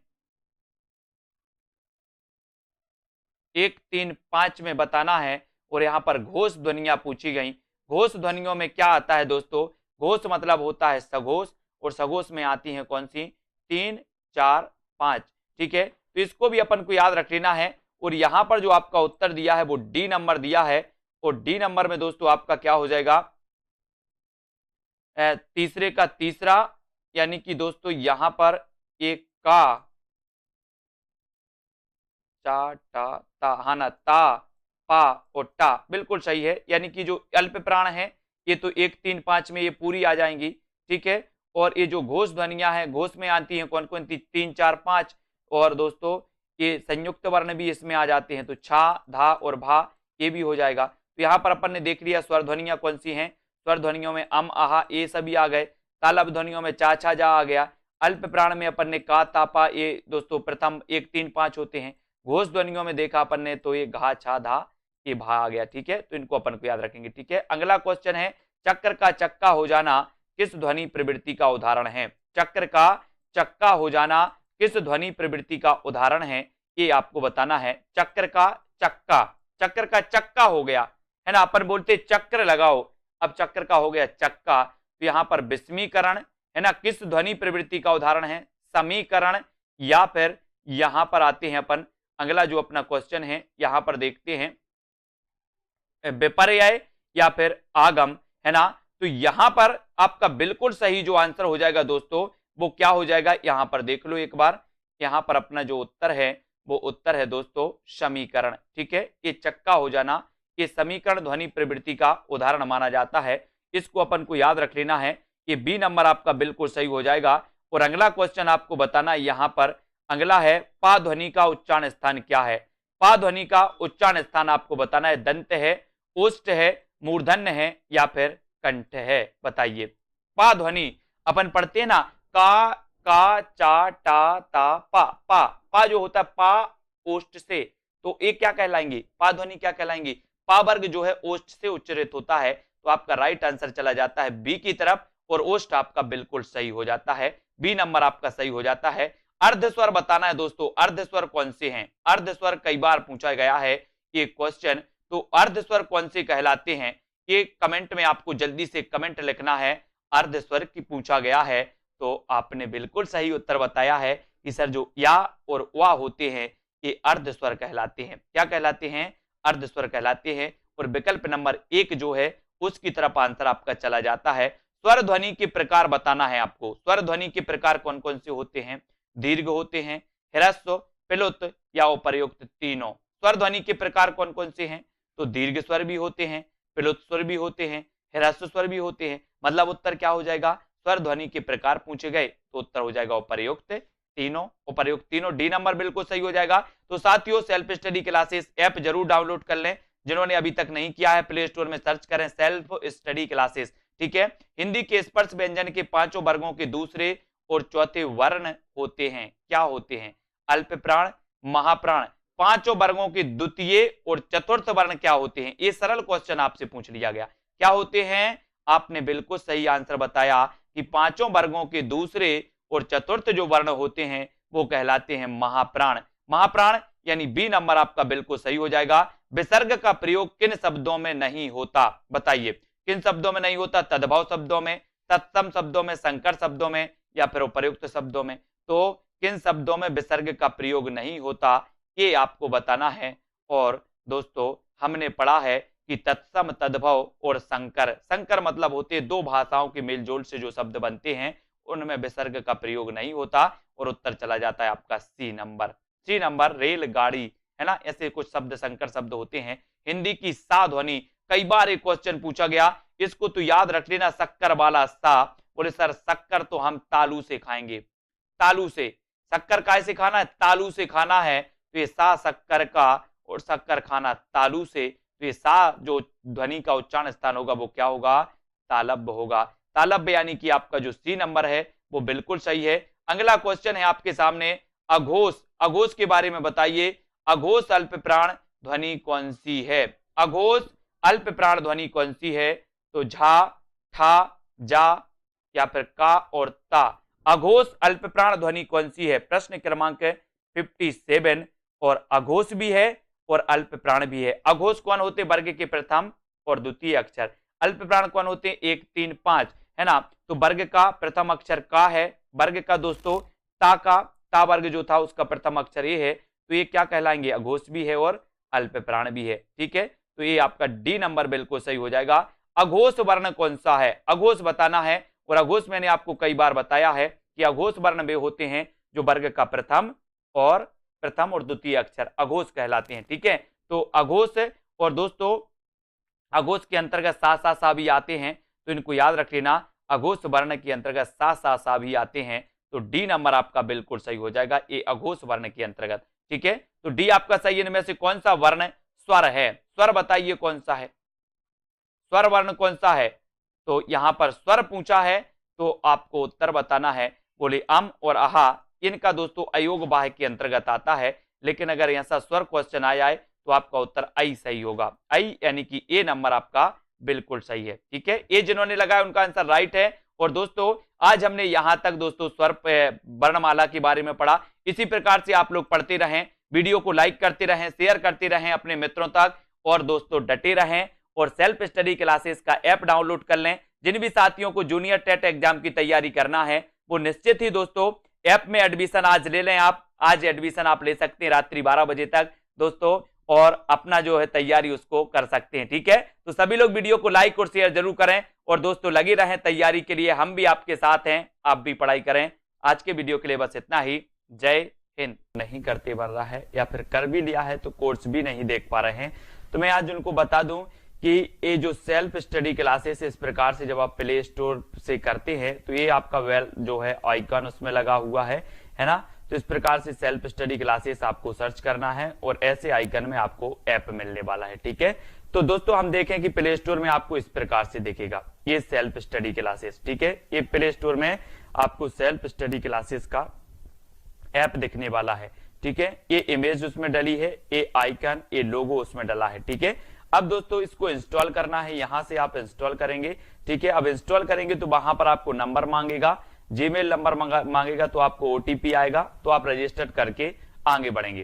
1, 3, 5 में बताना है। और यहां पर घोष ध्वनियां पूछी गई, घोष ध्वनियों में क्या आता है दोस्तों, घोष मतलब होता है सघोष, और सघोष में आती है कौन सी, 3, 4, 5। ठीक है, तो इसको भी अपन को याद रख लेना है। और यहां पर जो आपका उत्तर दिया है वो डी नंबर दिया है, और डी नंबर में दोस्तों आपका क्या हो जाएगा, तीसरे का तीसरा, यानी कि दोस्तों यहां पर एक का, चा टा ता, हाँ ना, ता पा और टा, बिल्कुल सही है। यानी कि जो अल्प प्राण है ये तो 1, 3, 5 में ये पूरी आ जाएंगी। ठीक है, और ये जो घोष ध्वनियां हैं घोष में आती हैं कौन कौन सी, 3, 4, 5। और दोस्तों ये संयुक्त वर्ण भी इसमें आ जाते हैं, तो छा, धा और भा ये भी हो जाएगा। तो यहाँ पर अपन ने देख लिया स्वर ध्वनियां कौन सी हैं, स्वर ध्वनियों में अम, आहा ये सभी आ गए। तालब ध्वनियों में चा, छा, जा आ गया। अल्प प्राण में अपन ने का, तापा ये दोस्तों प्रथम 1, 3, 5 होते हैं। घोष ध्वनियों में देखा अपन ने तो ये घा, छा, धा ये भा आ गया। ठीक है, तो इनको अपन को याद रखेंगे। ठीक है, अगला क्वेश्चन है, चक्र का चक्का हो जाना किस ध्वनि प्रवृत्ति का उदाहरण है। चक्र का चक्का हो जाना किस ध्वनि प्रवृत्ति का उदाहरण है, ये आपको बताना है। चक्र का चक्का, चक्र का चक्का हो गया है ना, अपन बोलते चक्र लगाओ, अब चक्र का हो गया चक्का, तो यहां पर विस्मीकरण है ना, किस ध्वनि प्रवृत्ति का उदाहरण है, समीकरण, या फिर यहां पर आते हैं अपन, अगला जो अपना क्वेश्चन है यहां पर देखते हैं विपर्यय या फिर आगम, है ना। तो यहां पर आपका बिल्कुल सही जो आंसर हो जाएगा दोस्तों वो क्या हो जाएगा, यहां पर देख लो एक बार, यहां पर अपना जो उत्तर है वो उत्तर है दोस्तों समीकरण। ठीक है, ये चक्का हो जाना ये समीकरण ध्वनि प्रवृत्ति का उदाहरण माना जाता है, इसको अपन को याद रख लेना है। ये बी नंबर आपका बिल्कुल सही हो जाएगा। और अगला क्वेश्चन आपको बताना यहां पर अगला है, पा ध्वनि का उच्चारण स्थान क्या है। पा ध्वनि का उच्चारण स्थान आपको बताना है, दंत है, ओष्ठ है, मूर्धन्य है या फिर कंठ है, बताइए। पा ध्वनि अपन पढ़ते हैं ना, का, चा, टा, ता, पा, पा, पा जो होता है पा ओष्ठ से, तो ये क्या कहलाएंगी, पा ध्वनि क्या कहलाएंगी, पा वर्ग जो है ओष्ठ से उच्चरित होता है, तो आपका राइट आंसर चला जाता है बी की तरफ, और ओष्ठ आपका बिल्कुल सही हो जाता है, बी नंबर आपका सही हो जाता है। अर्धस्वर बताना है दोस्तों, अर्धस्वर कौन से हैं, अर्धस्वर कई बार पूछा गया है ये क्वेश्चन, तो अर्धस्वर कौन से कहलाते हैं, ये कमेंट में आपको जल्दी से कमेंट लिखना है। अर्धस्वर की पूछा गया है, तो आपने बिल्कुल सही उत्तर बताया है कि सर जो या और वा होते हैं ये अर्धस्वर कहलाते हैं, क्या कहलाते हैं, अर्धस्वर कहलाते हैं। और विकल्प नंबर 1 जो है उसकी तरफ आंसर आपका चला जाता है। स्वर ध्वनि के प्रकार बताना है आपको, स्वर ध्वनि के प्रकार कौन कौन से होते हैं, दीर्घ होते हैं, ह्रस्व, प्लुत या उपर्युक्त तीनों। स्वर ध्वनि के प्रकार कौन कौन से हैं, तो दीर्घ स्वर भी होते हैं, प्लुत स्वर भी होते हैं, ह्रस्व स्वर भी होते हैं। मतलब उत्तर क्या हो जाएगा, स्वर ध्वनि के प्रकार पूछे गए तो उत्तर हो जाएगा उपर्युक्त तीनों, उपर्युक्त तीनों, डी नंबर बिल्कुल सही हो जाएगा। तो साथियों सेल्फ स्टडी क्लासेस ऐप जरूर डाउनलोड कर लें, जिन्होंने अभी तक नहीं किया है प्ले स्टोर में सर्च करें सेल्फ स्टडी क्लासेस। ठीक है, हिंदी के स्पर्श व्यंजन के पांचों वर्गों के दूसरे और चौथे वर्ण होते हैं, क्या होते हैं, अल्प प्राण, महाप्राण, पांचों वर्गों के द्वितीय और चतुर्थ वर्ण क्या होते हैं। ये सरल क्वेश्चन आपसे पूछ लिया गया, क्या होते हैं, आपने बिल्कुल सही आंसर बताया कि पांचों वर्गों के दूसरे और चतुर्थ जो वर्ण होते हैं वो कहलाते हैं महाप्राण। महाप्राण यानी बी नंबर आपका बिल्कुल सही हो जाएगा। विसर्ग का प्रयोग किन शब्दों में नहीं होता, बताइए किन शब्दों में नहीं होता, तद्भव शब्दों में, तत्सम शब्दों में, संकर शब्दों में या फिर उपर्युक्त शब्दों में। तो किन शब्दों में विसर्ग का प्रयोग नहीं होता ये आपको बताना है। और दोस्तों हमने पढ़ा है कि तत्सम, तद्भव और संकर, संकर मतलब होते हैं दो भाषाओं के मेलजोल से जो शब्द बनते हैं उनमें विसर्ग का प्रयोग नहीं होता, और उत्तर चला जाता है आपका सी नंबर। सी नंबर रेलगाड़ी, है ना, ऐसे कुछ शब्द संकर शब्द होते हैं। हिंदी की सा ध्वनि, कई बार एक क्वेश्चन पूछा गया, इसको तो याद रख लेना, शक्कर वाला सा, बोले सर शक्कर तो हम तालू से खाएंगे, तालू से, शक्कर कैसे खाना है, तालू से खाना है, तो ये सा शक्कर का और शक्कर खाना तालू से, तो ये सा जो ध्वनि का उच्चारण स्थान होगा वो क्या होगा, तालब्य होगा। तालब्य यानी कि आपका जो सी नंबर है वो बिल्कुल सही है। अगला क्वेश्चन है आपके सामने, अघोष, अघोष के बारे में बताइए, अघोष अल्प प्राण ध्वनि कौन सी है, अघोष अल्प प्राण ध्वनि कौन सी है, तो झा, ठा, जा या फिर का और ता। अघोष अल्प प्राण ध्वनि कौन सी है, प्रश्न क्रमांक 57। और अघोष भी है और अल्प प्राण भी है। अघोष कौन होते, वर्ग के प्रथम और द्वितीय अक्षर, अल्प प्राण कौन होते हैं, 1 3 5, है ना। तो वर्ग का प्रथम अक्षर का है, वर्ग का दोस्तों ता वर्ग जो था उसका प्रथम अक्षर ये है, तो ये क्या कहलाएंगे, अघोष भी है और अल्प प्राण भी है। ठीक है, तो ये आपका डी नंबर बिल्कुल सही हो जाएगा। अघोष वर्ण कौन सा है, अघोष बताना है। और अघोष मैंने आपको कई बार बताया है कि अघोष वर्ण वे होते हैं जो वर्ग का प्रथम और द्वितीय अक्षर अघोष कहलाते हैं। ठीक है, तो अघोष और दोस्तों अघोष के अंतर्गत सा भी आते हैं, तो इनको याद रख लेना, अघोष वर्ण के अंतर्गत सा भी आते हैं। तो डी नंबर आपका बिल्कुल सही हो जाएगा, ये अघोष वर्ण के अंतर्गत। ठीक है, तो डी आपका सही है। इनमें से कौन सा वर्ण स्वर है, स्वर बताइए कौन सा है, स्वर वर्ण कौन सा है। तो यहां पर स्वर पूछा है तो आपको उत्तर बताना है। बोले अम और आहा, इनका दोस्तों अयोग बाह्य के अंतर्गत आता है, लेकिन अगर ऐसा स्वर क्वेश्चन आ जाए तो आपका उत्तर आई सही होगा। आई यानी कि ए नंबर आपका बिल्कुल सही है। ठीक है, ए जिन्होंने लगाया उनका आंसर राइट है। और दोस्तों आज हमने यहां तक दोस्तों स्वर वर्णमाला के बारे में पढ़ा। इसी प्रकार से आप लोग पढ़ते रहें, वीडियो को लाइक करते रहें, शेयर करते रहें अपने मित्रों तक, और दोस्तों डटे रहें और सेल्फ स्टडी क्लासेस का ऐप डाउनलोड कर लें। जिन भी साथियों को जूनियर टेट एग्जाम की तैयारी करना है वो निश्चित ही दोस्तों ऐप में एडमिशन आज ले लें। आप आज एडमिशन आप ले सकते हैं रात्रि 12 बजे तक दोस्तों, और अपना जो है तैयारी उसको कर सकते हैं। ठीक है, तो सभी लोग वीडियो को लाइक और शेयर जरूर करें और दोस्तों लगे रहें तैयारी के लिए, हम भी आपके साथ हैं, आप भी पढ़ाई करें। आज के वीडियो के लिए बस इतना ही। जय हिंद। नहीं करते बन रहा है या फिर कर भी लिया है तो कोर्स भी नहीं देख पा रहे हैं, तो मैं आज उनको बता दूं कि ये जो सेल्फ स्टडी क्लासेस इस प्रकार से जब आप प्ले स्टोर से करते हैं तो ये आपका वेल जो है आइकन उसमें लगा हुआ है ना। तो इस प्रकार से सेल्फ स्टडी क्लासेस आपको सर्च करना है और ऐसे आइकन में आपको ऐप मिलने वाला है। ठीक है, तो दोस्तों हम देखें कि प्ले स्टोर में आपको इस प्रकार से दिखेगा ये सेल्फ स्टडी क्लासेस। ठीक है, ये प्ले स्टोर में आपको सेल्फ स्टडी क्लासेस का ऐप दिखने वाला है। ठीक है, ये इमेज उसमें डली है, ये आइकन, ये लोगो उसमें डला है। ठीक है, अब दोस्तों इसको इंस्टॉल करना है, यहां से आप इंस्टॉल करेंगे। ठीक है, अब इंस्टॉल करेंगे तो वहां पर आपको नंबर मांगेगा, जीमेल नंबर मांगेगा, तो आपको ओटीपी आएगा, तो आप रजिस्टर करके आगे बढ़ेंगे।